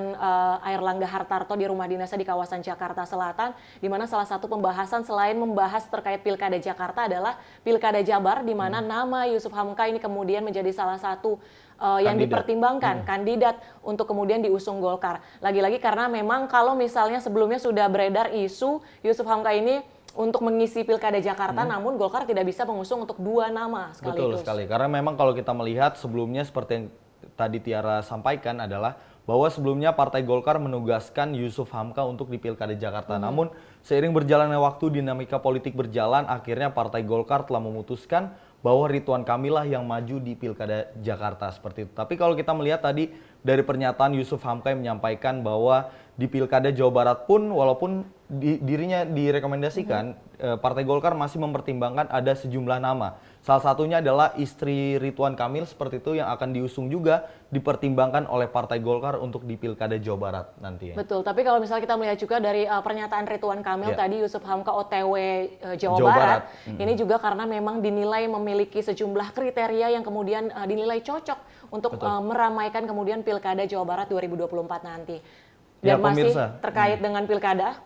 Airlangga Hartarto di rumah dinasnya di kawasan Jakarta Selatan, di mana salah satu pembahasan selain membahas terkait Pilkada Jakarta adalah Pilkada Jabar, di mana nama Yusuf Hamka ini kemudian menjadi salah satu yang dipertimbangkan kandidat untuk kemudian diusung Golkar. Lagi-lagi karena memang kalau misalnya sebelumnya sudah beredar isu Yusuf Hamka ini untuk mengisi Pilkada Jakarta, namun Golkar tidak bisa mengusung untuk dua nama sekaligus. Betul sekali, karena memang kalau kita melihat sebelumnya seperti yang tadi Tiara sampaikan adalah bahwa sebelumnya Partai Golkar menugaskan Yusuf Hamka untuk di Pilkada Jakarta. Namun seiring berjalannya waktu, dinamika politik berjalan, akhirnya Partai Golkar telah memutuskan bahwa Ridwan Kamil lah yang maju di Pilkada Jakarta seperti itu. Tapi kalau kita melihat tadi dari pernyataan Yusuf Hamka yang menyampaikan bahwa di Pilkada Jawa Barat pun walaupun dirinya direkomendasikan, Partai Golkar masih mempertimbangkan ada sejumlah nama. Salah satunya adalah istri Ridwan Kamil seperti itu yang akan diusung juga dipertimbangkan oleh Partai Golkar untuk di Pilkada Jawa Barat nanti. Betul, tapi kalau misalnya kita melihat juga dari pernyataan Ridwan Kamil tadi, Yusuf Hamka OTW Jawa Barat, ini juga karena memang dinilai memiliki sejumlah kriteria yang kemudian dinilai cocok untuk meramaikan kemudian Pilkada Jawa Barat 2024 nanti. Dan masih terkait dengan Pilkada?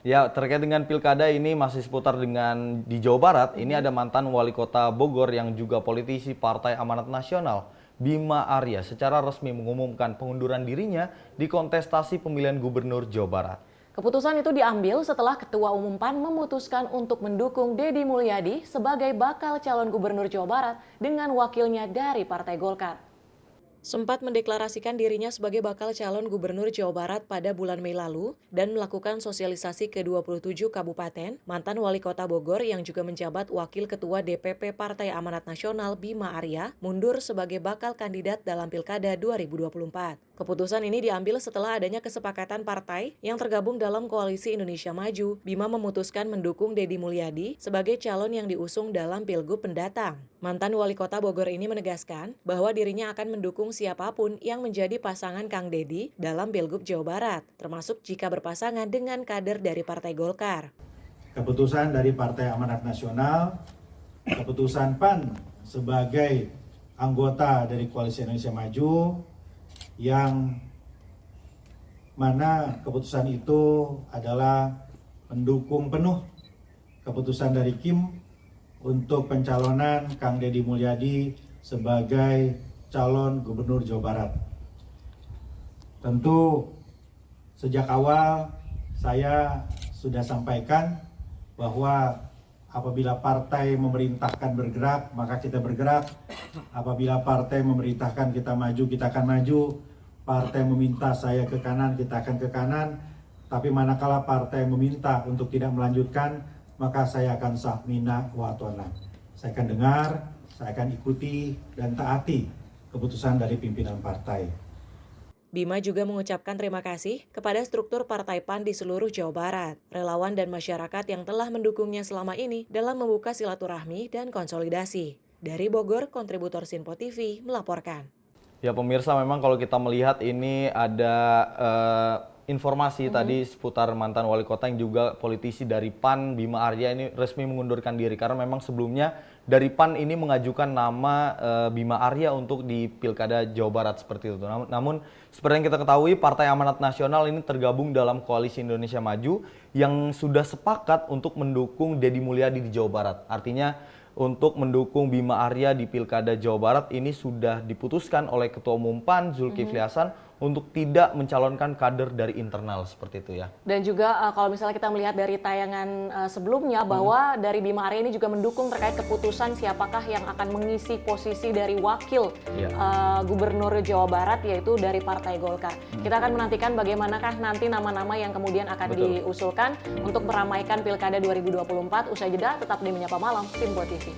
Ya, terkait dengan Pilkada ini masih seputar dengan di Jawa Barat. Ini ada mantan wali kota Bogor yang juga politisi Partai Amanat Nasional, Bima Arya, secara resmi mengumumkan pengunduran dirinya di kontestasi pemilihan gubernur Jawa Barat. Keputusan itu diambil setelah Ketua Umum PAN memutuskan untuk mendukung Deddy Mulyadi sebagai bakal calon gubernur Jawa Barat dengan wakilnya dari Partai Golkar. Sempat mendeklarasikan dirinya sebagai bakal calon gubernur Jawa Barat pada bulan Mei lalu dan melakukan sosialisasi ke 27 kabupaten, mantan wali kota Bogor yang juga menjabat wakil ketua DPP Partai Amanat Nasional Bima Arya mundur sebagai bakal kandidat dalam Pilkada 2024. Keputusan ini diambil setelah adanya kesepakatan partai yang tergabung dalam Koalisi Indonesia Maju. Bima memutuskan mendukung Deddy Mulyadi sebagai calon yang diusung dalam Pilgub mendatang. Mantan wali kota Bogor ini menegaskan bahwa dirinya akan mendukung siapapun yang menjadi pasangan Kang Deddy dalam Pilgub Jawa Barat, termasuk jika berpasangan dengan kader dari Partai Golkar. Keputusan dari Partai Amanat Nasional, keputusan PAN sebagai anggota dari Koalisi Indonesia Maju, yang mana keputusan itu adalah mendukung penuh keputusan dari Kim untuk pencalonan Kang Deddy Mulyadi sebagai calon gubernur Jawa Barat. Tentu sejak awal saya sudah sampaikan bahwa apabila partai memerintahkan bergerak, maka kita bergerak. Apabila partai memerintahkan kita maju, kita akan maju. Partai meminta saya ke kanan, kita akan ke kanan. Tapi manakala partai meminta untuk tidak melanjutkan, maka saya akan sahmina wa ta'ala. Saya akan dengar, saya akan ikuti dan taati keputusan dari pimpinan partai. Bima juga mengucapkan terima kasih kepada struktur Partai PAN di seluruh Jawa Barat, relawan dan masyarakat yang telah mendukungnya selama ini dalam membuka silaturahmi dan konsolidasi. Dari Bogor, kontributor Sinpo TV melaporkan. Ya pemirsa, memang kalau kita melihat ini ada informasi tadi seputar mantan wali kota yang juga politisi dari PAN, Bima Arya ini resmi mengundurkan diri karena memang sebelumnya dari PAN ini mengajukan nama Bima Arya untuk di Pilkada Jawa Barat seperti itu. Namun seperti yang kita ketahui, Partai Amanat Nasional ini tergabung dalam Koalisi Indonesia Maju yang sudah sepakat untuk mendukung Deddy Mulyadi di Jawa Barat. Artinya untuk mendukung Bima Arya di Pilkada Jawa Barat ini sudah diputuskan oleh Ketua Umum PAN Zulkifli Hasan untuk tidak mencalonkan kader dari internal seperti itu ya. Dan juga kalau misalnya kita melihat dari tayangan sebelumnya bahwa dari Bima Arya ini juga mendukung terkait keputusan siapakah yang akan mengisi posisi dari wakil Gubernur Jawa Barat yaitu dari Partai Golkar. Kita akan menantikan bagaimanakah nanti nama-nama yang kemudian akan diusulkan untuk meramaikan Pilkada 2024. Usai jeda tetap di Menyapa Malam Sinpo TV.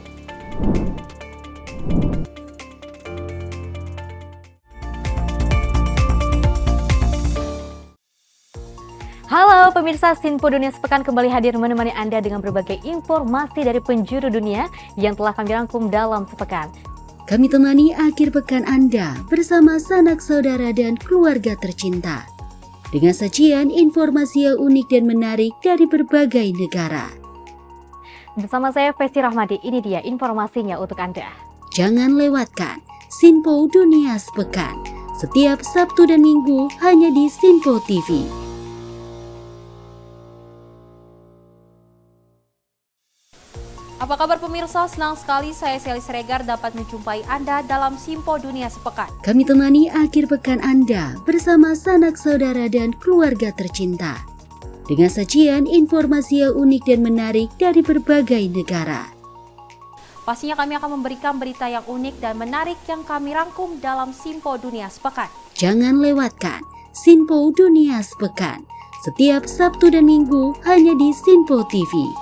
Halo pemirsa, Sinpo Dunia Sepekan kembali hadir menemani Anda dengan berbagai informasi dari penjuru dunia yang telah kami rangkum dalam sepekan. Kami temani akhir pekan Anda bersama sanak saudara dan keluarga tercinta. Dengan sajian informasi yang unik dan menarik dari berbagai negara. Bersama saya Festi Rahmadi, ini dia informasinya untuk Anda. Jangan lewatkan Sinpo Dunia Sepekan setiap Sabtu dan Minggu hanya di Sinpo TV. Apa kabar pemirsa? Senang sekali saya Sally Sregar dapat menjumpai Anda dalam Sinpo Dunia Sepekan. Kami temani akhir pekan Anda bersama sanak saudara dan keluarga tercinta. Dengan sajian informasi yang unik dan menarik dari berbagai negara. Pastinya kami akan memberikan berita yang unik dan menarik yang kami rangkum dalam Sinpo Dunia Sepekan. Jangan lewatkan Sinpo Dunia Sepekan setiap Sabtu dan Minggu hanya di Sinpo TV.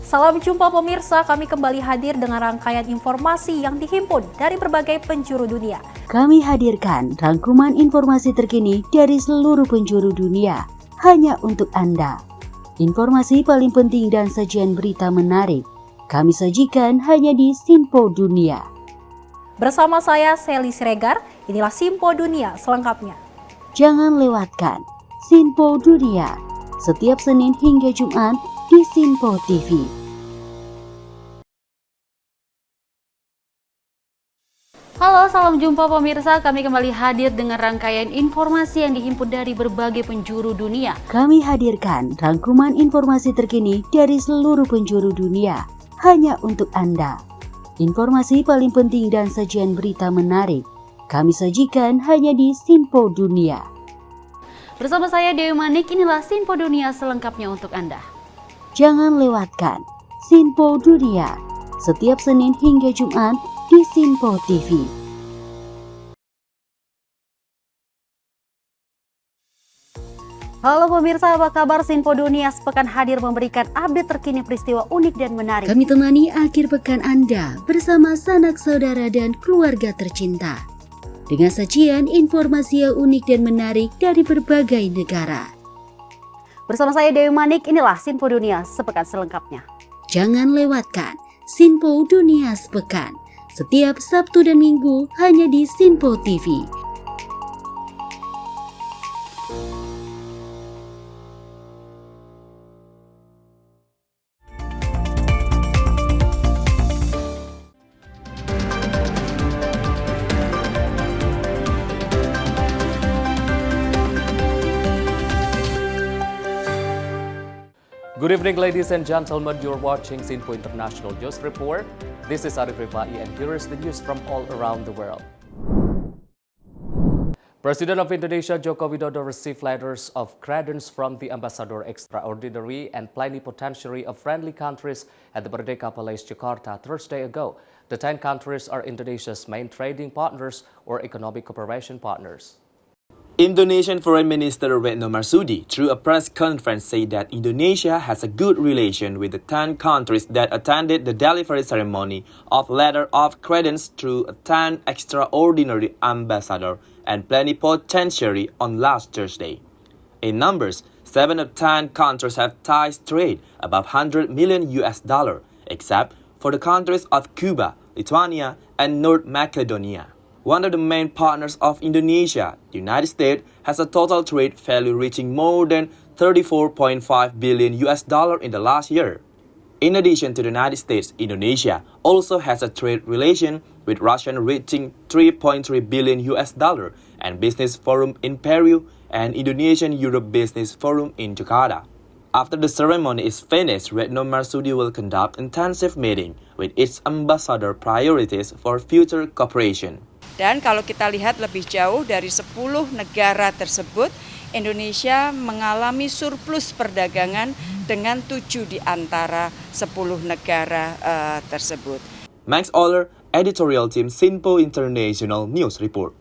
Salam jumpa pemirsa, kami kembali hadir dengan rangkaian informasi yang dihimpun dari berbagai penjuru dunia. Kami hadirkan rangkuman informasi terkini dari seluruh penjuru dunia hanya untuk Anda. Informasi paling penting dan sajian berita menarik kami sajikan hanya di Sinpo Dunia. Bersama saya Sally Siregar, inilah Sinpo Dunia selengkapnya. Jangan lewatkan Sinpo Dunia setiap Senin hingga Jumat di Sinpo TV. Halo, salam jumpa pemirsa. Kami kembali hadir dengan rangkaian informasi yang dihimpun dari berbagai penjuru dunia. Kami hadirkan rangkuman informasi terkini dari seluruh penjuru dunia hanya untuk Anda. Informasi paling penting dan sajian berita menarik kami sajikan hanya di Sinpo Dunia. Bersama saya Dewi Manik, inilah Sinpo Dunia selengkapnya untuk Anda. Jangan lewatkan Sinpo Dunia setiap Senin hingga Jumat di Sinpo TV. Halo pemirsa, apa kabar? Sinpo Dunia Sepekan hadir memberikan update terkini peristiwa unik dan menarik. Kami temani akhir pekan Anda bersama sanak saudara dan keluarga tercinta dengan sajian informasi yang unik dan menarik dari berbagai negara. Bersama saya Dewi Manik, inilah Sinpo Dunia Sepekan selengkapnya. Jangan lewatkan Sinpo Dunia Sepekan setiap Sabtu dan Minggu hanya di Sinpo TV. Good evening, ladies and gentlemen. You're watching Sinpo International News Report. This is Arif Rifai, and here is the news from all around the world. President of Indonesia Joko Widodo received letters of credence from the Ambassador Extraordinary and Plenipotentiary of friendly countries at the Merdeka Palace, Jakarta, Thursday ago. The 10 countries are Indonesia's main trading partners or economic cooperation partners. Indonesian Foreign Minister Retno Marsudi, through a press conference, said that Indonesia has a good relation with the 10 countries that attended the delivery ceremony of letter of credence through a 10 extraordinary ambassador and plenipotentiary on last Thursday. In numbers, 7 of 10 countries have ties trade above $100 million, except for the countries of Cuba, Lithuania, and North Macedonia. One of the main partners of Indonesia, the United States, has a total trade value reaching more than $34.5 billion in the last year. In addition to the United States, Indonesia also has a trade relation with Russia reaching $3.3 billion and Business Forum in Peru and Indonesian-Europe Business Forum in Jakarta. After the ceremony is finished, Retno Marsudi will conduct intensive meeting with its ambassador priorities for future cooperation. Dan kalau kita lihat lebih jauh dari 10 negara tersebut, Indonesia mengalami surplus perdagangan dengan 7 di antara 10 negara tersebut. Max Oller, Editorial Team Sinpo International News Report.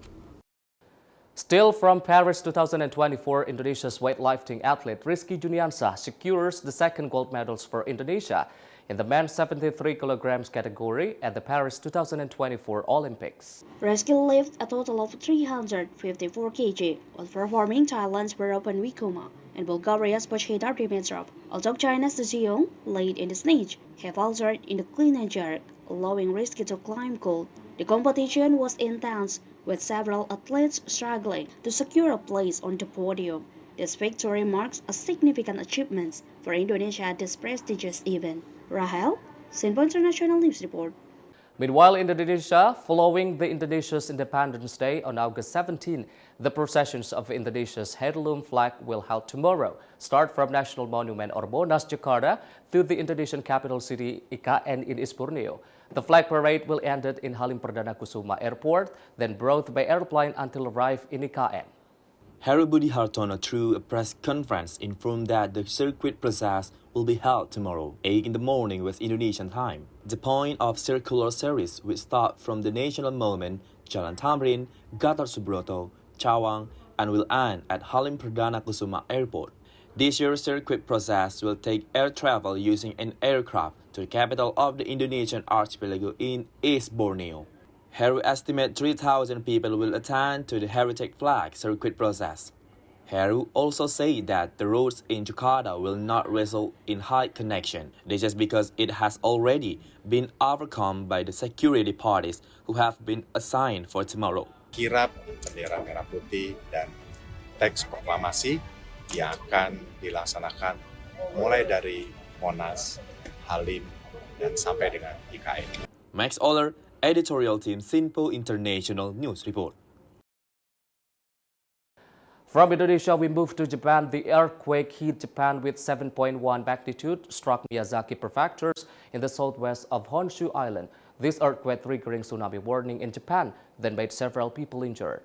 Still from Paris 2024, Indonesia's weightlifting athlete Rizky Juniansah secures the second gold medals for Indonesia in the men's 73 kilograms category at the Paris 2024 Olympics. Rizky lifted a total of 354 kg while performing Thailand's Barapan Wikuma and Bulgaria's Pochidar Dimitrov. Although China's Zhiyong late in the stage, he faltered in the clean and jerk, allowing Rizky to climb gold. The competition was intense, with several athletes struggling to secure a place on the podium. This victory marks a significant achievement for Indonesia at this prestigious event. Rahel, Sinpo International News Report. Meanwhile, in Indonesia, following the Indonesia's Independence Day on August 17, the processions of Indonesia's heirloom flag will held tomorrow, start from National Monument or Monas, Jakarta, to the Indonesian capital city IKN in East Borneo. The flag parade will end in Halim Perdana Kusuma Airport, then brought by airplane until arrive in IKN. Heru Budi Hartono, through a press conference, informed that the circuit process will be held tomorrow, 8 in the morning with Indonesian time. The point of circular series will start from the National Monument, Jalan Tamrin, Gatot Subroto, Cawang, and will end at Halim Perdana Kusuma Airport. This year's circuit process will take air travel using an aircraft to the capital of the Indonesian archipelago in East Borneo. Heru estimates 3,000 people will attend to the Heritage Flag circuit process. Heru also said that the roads in Jakarta will not result in high connection. This is because it has already been overcome by the security parties who have been assigned for tomorrow. Kirap bendera merah putih dan teks proklamasi yang akan dilaksanakan mulai dari Monas, Halim, dan sampai dengan IKN. Max Oller, Editorial Team, Sinpo International News Report. From Indonesia, we move to Japan. The earthquake hit Japan with 7.1 magnitude, struck Miyazaki prefectures in the southwest of Honshu Island. This earthquake triggering tsunami warning in Japan, then made several people injured.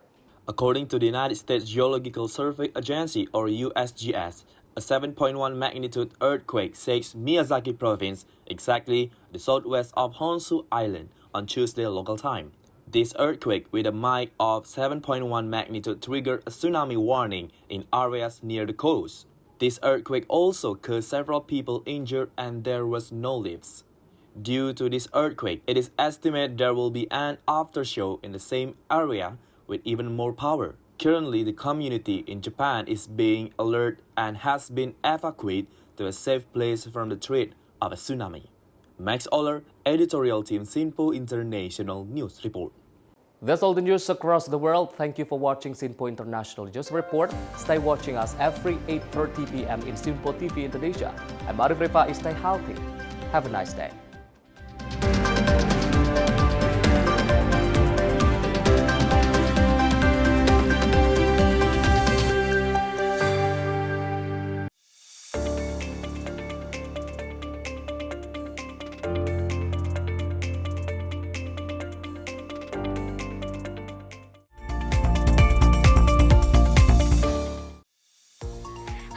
According to the United States Geological Survey Agency, or USGS, a 7.1 magnitude earthquake shakes Miyazaki province, exactly the southwest of Honshu Island, on Tuesday local time. This earthquake with a magnitude of 7.1 magnitude triggered a tsunami warning in areas near the coast. This earthquake also caused several people injured and there was no lives. Due to this earthquake, it is estimated there will be an aftershock in the same area with even more power. Currently, the community in Japan is being alerted and has been evacuated to a safe place from the threat of a tsunami. Max Oller, Editorial Team, Sinpo International News Report. That's all the news across the world. Thank you for watching Sinpo International News Report. Stay watching us every 8:30 p.m. in Sinpo TV Indonesia. I'm Arif Rifai. Stay healthy. Have a nice day.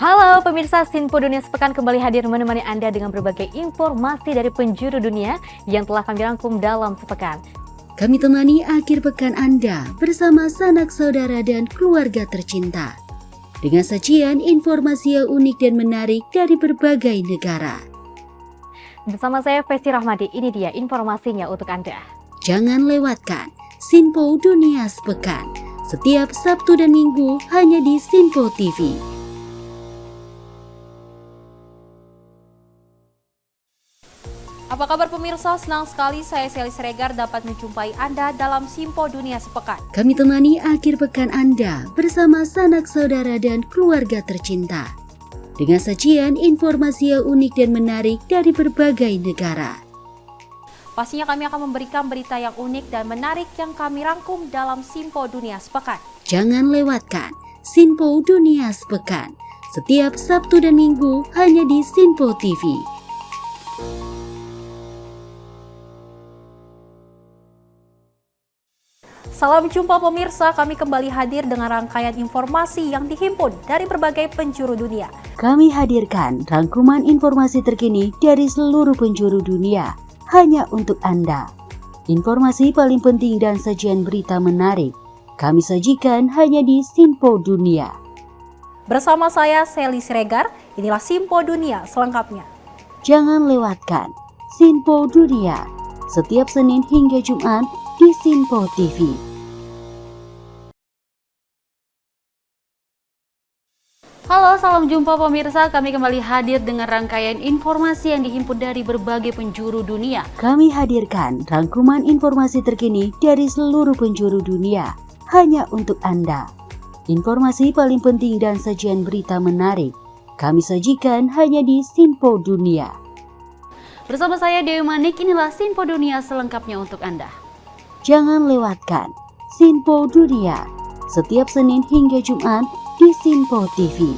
Halo pemirsa, Sinpo Dunia Sepekan kembali hadir menemani Anda dengan berbagai informasi dari penjuru dunia yang telah kami rangkum dalam sepekan. Kami temani akhir pekan Anda bersama sanak saudara dan keluarga tercinta. Dengan sajian informasi yang unik dan menarik dari berbagai negara. Bersama saya Festi Rahmadi, ini dia informasinya untuk Anda. Jangan lewatkan Sinpo Dunia Sepekan setiap Sabtu dan Minggu hanya di Sinpo TV. Apa kabar pemirsa? Senang sekali saya Sally Siregar dapat menjumpai Anda dalam Sinpo Dunia Sepekan. Kami temani akhir pekan Anda bersama sanak saudara dan keluarga tercinta. Dengan sajian informasi yang unik dan menarik dari berbagai negara. Pastinya kami akan memberikan berita yang unik dan menarik yang kami rangkum dalam Sinpo Dunia Sepekan. Jangan lewatkan Sinpo Dunia Sepekan setiap Sabtu dan Minggu hanya di Sinpo TV. Salam jumpa pemirsa, kami kembali hadir dengan rangkaian informasi yang dihimpun dari berbagai penjuru dunia. Kami hadirkan rangkuman informasi terkini dari seluruh penjuru dunia hanya untuk Anda. Informasi paling penting dan sajian berita menarik kami sajikan hanya di Sinpo Dunia. Bersama saya Sally Siregar, inilah Sinpo Dunia selengkapnya. Jangan lewatkan Sinpo Dunia setiap Senin hingga Jumat di Sinpo TV. Halo, salam jumpa pemirsa. Kami kembali hadir dengan rangkaian informasi yang dihimpun dari berbagai penjuru dunia. Kami hadirkan rangkuman informasi terkini dari seluruh penjuru dunia hanya untuk Anda. Informasi paling penting dan sajian berita menarik kami sajikan hanya di Sinpo Dunia. Bersama saya Dewi Manik, inilah Sinpo Dunia selengkapnya untuk Anda. Jangan lewatkan Sinpo Dunia setiap Senin hingga Jumat di Sinpo TV.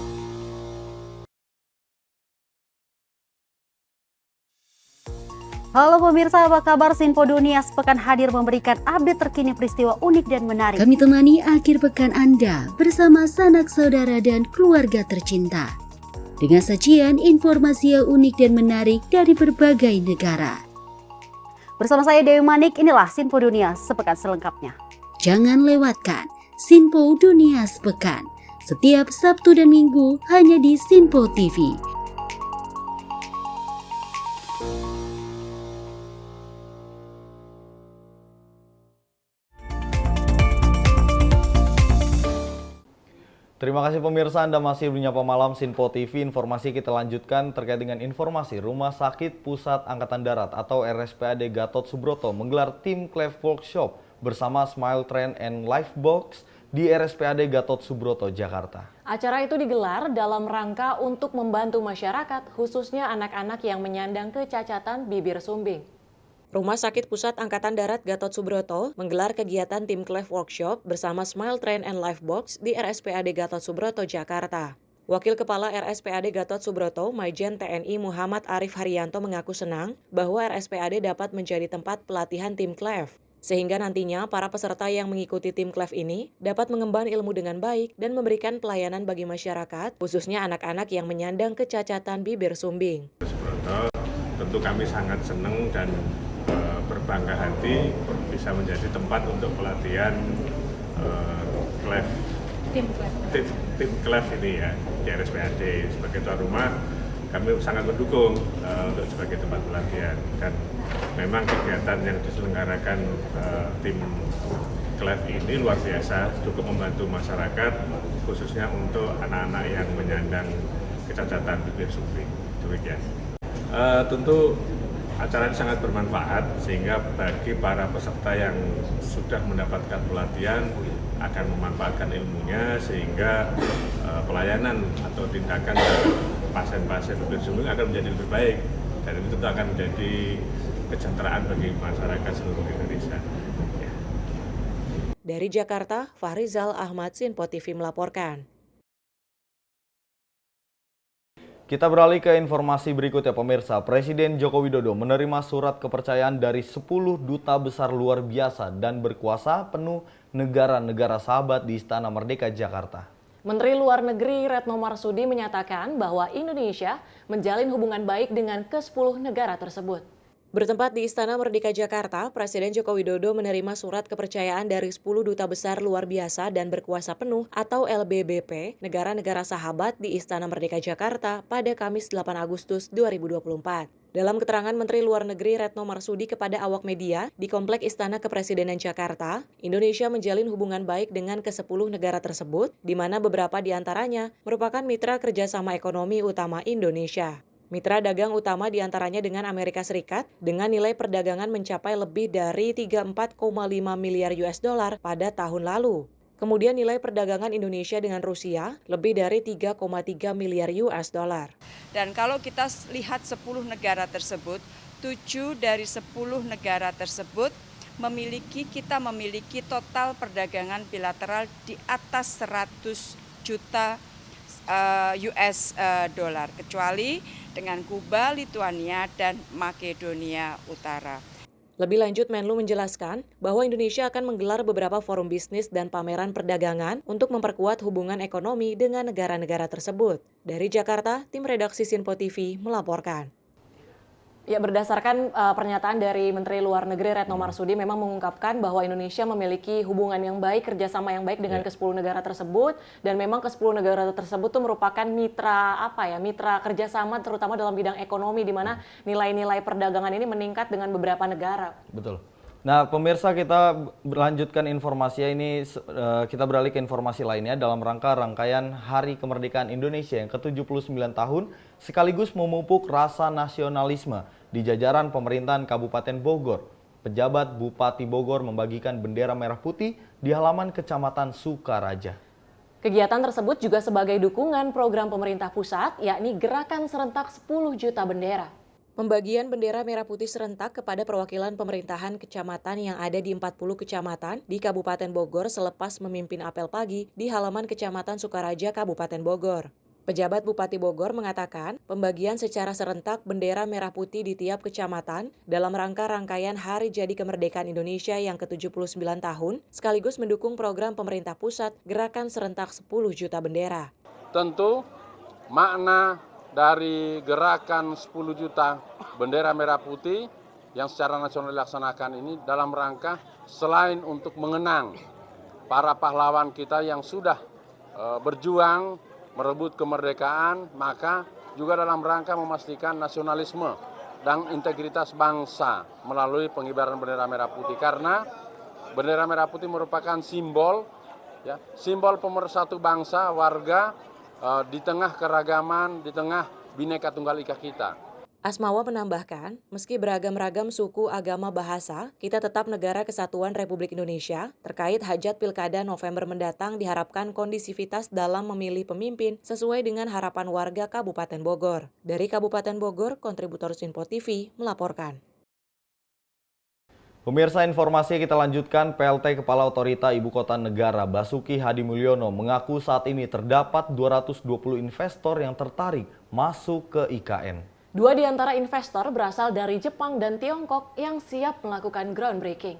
Halo pemirsa, apa kabar? Sinpo Dunia sepekan hadir memberikan update terkini peristiwa unik dan menarik. Kami temani akhir pekan Anda bersama sanak saudara dan keluarga tercinta. Dengan sajian informasi yang unik dan menarik dari berbagai negara. Bersama saya Dewi Manik, inilah Sinpo Dunia sepekan selengkapnya. Jangan lewatkan Sinpo Dunia sepekan. Setiap Sabtu dan Minggu hanya di Sinpo TV. Terima kasih pemirsa, Anda masih menyapa malam Sinpo TV. Informasi kita lanjutkan terkait dengan informasi Rumah Sakit Pusat Angkatan Darat atau RSPAD Gatot Subroto menggelar tim Clef Workshop bersama Smile Train and Lifebox di RSPAD Gatot Subroto, Jakarta. Acara itu digelar dalam rangka untuk membantu masyarakat, khususnya anak-anak yang menyandang kecacatan bibir sumbing. Rumah Sakit Pusat Angkatan Darat Gatot Subroto menggelar kegiatan tim Clef Workshop bersama Smile Train and Lifebox di RSPAD Gatot Subroto, Jakarta. Wakil Kepala RSPAD Gatot Subroto, Majen TNI Muhammad Arif Haryanto mengaku senang bahwa RSPAD dapat menjadi tempat pelatihan tim Clef. Sehingga nantinya para peserta yang mengikuti tim Clef ini dapat mengemban ilmu dengan baik dan memberikan pelayanan bagi masyarakat, khususnya anak-anak yang menyandang kecacatan bibir sumbing. Subroto, tentu kami sangat senang dan berbangga hati bisa menjadi tempat untuk pelatihan Clef, tim Clef ini ya di RSPAD. Sebagai tuan rumah kami sangat mendukung untuk sebagai tempat pelatihan, dan memang kegiatan yang diselenggarakan tim Clef ini luar biasa, cukup membantu masyarakat khususnya untuk anak-anak yang menyandang kecacatan bibir sumbing. Demikian. Tentu acara ini sangat bermanfaat sehingga bagi para peserta yang sudah mendapatkan pelatihan akan memanfaatkan ilmunya sehingga pelayanan atau tindakan pasien-pasien bibir sumbing akan menjadi lebih baik, dan itu tentu akan menjadi kesejahteraan bagi masyarakat seluruh Indonesia. Ya. Dari Jakarta, Fahrizal Ahmad, Sinpo TV melaporkan. Kita beralih ke informasi berikutnya pemirsa. Presiden Joko Widodo menerima surat kepercayaan dari 10 duta besar luar biasa dan berkuasa penuh negara-negara sahabat di Istana Merdeka, Jakarta. Menteri Luar Negeri Retno Marsudi menyatakan bahwa Indonesia menjalin hubungan baik dengan ke-10 negara tersebut. Bertempat di Istana Merdeka Jakarta, Presiden Joko Widodo menerima surat kepercayaan dari 10 duta besar luar biasa dan berkuasa penuh atau LBBP, negara-negara sahabat di Istana Merdeka Jakarta pada Kamis 8 Agustus 2024. Dalam keterangan Menteri Luar Negeri Retno Marsudi kepada awak media di Komplek Istana Kepresidenan Jakarta, Indonesia menjalin hubungan baik dengan ke-10 negara tersebut, di mana beberapa di antaranya merupakan mitra kerjasama ekonomi utama Indonesia. Mitra dagang utama diantaranya dengan Amerika Serikat dengan nilai perdagangan mencapai lebih dari 34,5 miliar US dollar pada tahun lalu. Kemudian nilai perdagangan Indonesia dengan Rusia lebih dari 3,3 miliar US dollar. Dan kalau kita lihat 10 negara tersebut, 7 dari 10 negara tersebut kita memiliki total perdagangan bilateral di atas 100 juta US dollar, kecuali dengan Kuba, Lituania, dan Makedonia Utara. Lebih lanjut, Menlu menjelaskan bahwa Indonesia akan menggelar beberapa forum bisnis dan pameran perdagangan untuk memperkuat hubungan ekonomi dengan negara-negara tersebut. Dari Jakarta, tim redaksi Sinpo TV melaporkan. Ya, berdasarkan pernyataan dari Menteri Luar Negeri Retno Marsudi memang mengungkapkan bahwa Indonesia memiliki hubungan yang baik, kerjasama yang baik dengan ke-10 negara tersebut, dan memang ke-10 negara tersebut itu merupakan mitra kerjasama terutama dalam bidang ekonomi, di mana nilai-nilai perdagangan ini meningkat dengan beberapa negara. Betul. Nah pemirsa, kita lanjutkan informasinya ini, kita beralih ke informasi lainnya dalam rangkaian Hari Kemerdekaan Indonesia yang ke-79 tahun sekaligus memupuk rasa nasionalisme di jajaran pemerintahan Kabupaten Bogor. Pejabat Bupati Bogor membagikan bendera merah putih di halaman Kecamatan Sukaraja. Kegiatan tersebut juga sebagai dukungan program pemerintah pusat, yakni Gerakan Serentak 10 Juta Bendera. Pembagian bendera merah putih serentak kepada perwakilan pemerintahan kecamatan yang ada di 40 kecamatan di Kabupaten Bogor selepas memimpin apel pagi di halaman Kecamatan Sukaraja, Kabupaten Bogor. Pejabat Bupati Bogor mengatakan pembagian secara serentak bendera merah putih di tiap kecamatan dalam rangka rangkaian Hari Jadi Kemerdekaan Indonesia yang ke-79 tahun, sekaligus mendukung program pemerintah pusat Gerakan Serentak 10 Juta Bendera. Tentu makna dari gerakan 10 juta bendera merah putih yang secara nasional dilaksanakan ini dalam rangka selain untuk mengenang para pahlawan kita yang sudah berjuang merebut kemerdekaan, maka juga dalam rangka memastikan nasionalisme dan integritas bangsa melalui pengibaran bendera merah putih. Karena bendera merah putih merupakan simbol, ya, simbol pemersatu bangsa, warga di tengah keragaman, di tengah Bhinneka Tunggal Ika kita. Asmawa menambahkan, meski beragam-ragam suku, agama, bahasa, kita tetap negara kesatuan Republik Indonesia. Terkait hajat pilkada November mendatang diharapkan kondisivitas dalam memilih pemimpin sesuai dengan harapan warga Kabupaten Bogor. Dari Kabupaten Bogor, kontributor Sinpo TV melaporkan. Pemirsa, informasi kita lanjutkan. PLT Kepala Otorita Ibu Kota Negara Basuki Hadimulyono mengaku saat ini terdapat 220 investor yang tertarik masuk ke IKN. 2 di antara investor berasal dari Jepang dan Tiongkok yang siap melakukan groundbreaking.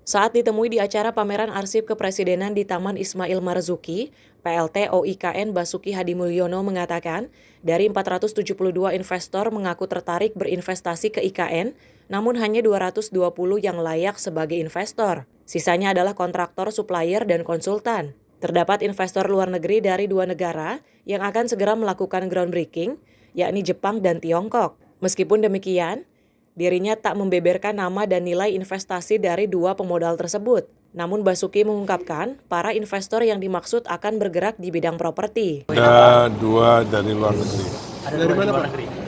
Saat ditemui di acara pameran arsip kepresidenan di Taman Ismail Marzuki, PLT OIKN Basuki Hadimulyono mengatakan dari 472 investor mengaku tertarik berinvestasi ke IKN, namun hanya 220 yang layak sebagai investor. Sisanya adalah kontraktor, supplier, dan konsultan. Terdapat investor luar negeri dari 2 negara yang akan segera melakukan groundbreaking, yakni Jepang dan Tiongkok. Meskipun demikian, dirinya tak membeberkan nama dan nilai investasi dari 2 pemodal tersebut. Namun Basuki mengungkapkan, para investor yang dimaksud akan bergerak di bidang properti. Ada 2 dari luar negeri. Dari mana, Pak?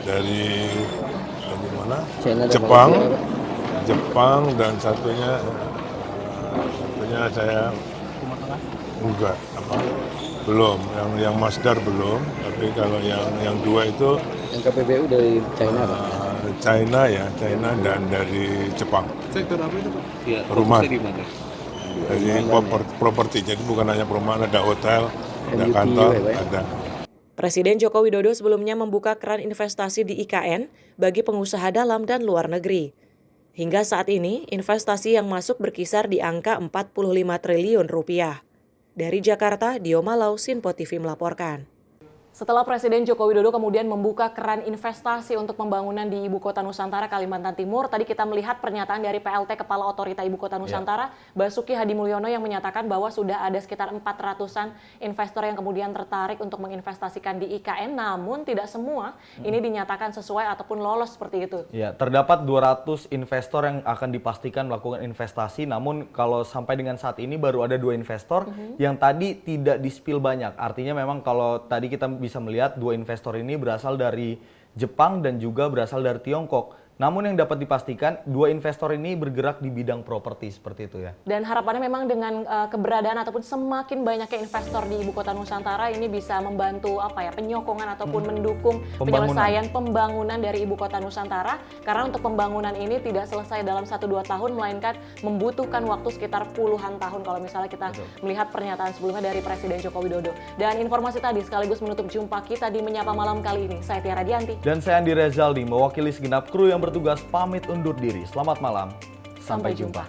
Dari mana? Jepang dan satunya saya enggak belum, yang Masdar belum, tapi kalau yang 2 itu yang KPBU dari China, Pak. China dan dari Jepang. Sektor apa itu, Pak? Ya, rumah. Jadi properti, jadi bukan hanya perumahan, ada hotel, ada kantor, ada. Presiden Joko Widodo sebelumnya membuka keran investasi di IKN bagi pengusaha dalam dan luar negeri. Hingga saat ini, investasi yang masuk berkisar di angka 45 triliun rupiah. Dari Jakarta, Dio Malau, Sinpo TV melaporkan. Setelah Presiden Joko Widodo kemudian membuka keran investasi untuk pembangunan di Ibu Kota Nusantara, Kalimantan Timur, tadi kita melihat pernyataan dari PLT Kepala Otorita Ibu Kota Nusantara, Basuki Hadimulyono, yang menyatakan bahwa sudah ada sekitar 400-an investor yang kemudian tertarik untuk menginvestasikan di IKN, namun tidak semua ini dinyatakan sesuai ataupun lolos seperti itu. Ya, terdapat 200 investor yang akan dipastikan melakukan investasi, namun kalau sampai dengan saat ini baru ada 2 investor yang tadi tidak di-spill banyak. Artinya memang kalau tadi kita bisa melihat 2 investor ini berasal dari Jepang dan juga berasal dari Tiongkok. Namun yang dapat dipastikan 2 investor ini bergerak di bidang properti seperti itu ya. Dan harapannya memang dengan keberadaan ataupun semakin banyaknya investor di Ibu Kota Nusantara ini bisa membantu penyokongan ataupun mendukung penyelesaian pembangunan dari Ibu Kota Nusantara. Karena untuk pembangunan ini tidak selesai dalam 1-2 tahun, melainkan membutuhkan waktu sekitar puluhan tahun kalau misalnya kita melihat pernyataan sebelumnya dari Presiden Joko Widodo. Dan informasi tadi sekaligus menutup jumpa kita di Menyapa Malam kali ini. Saya Tiara Dianti. Dan saya Andi Rezaldi mewakili segenap kru yang bertugas pamit undur diri. Selamat malam. Sampai jumpa.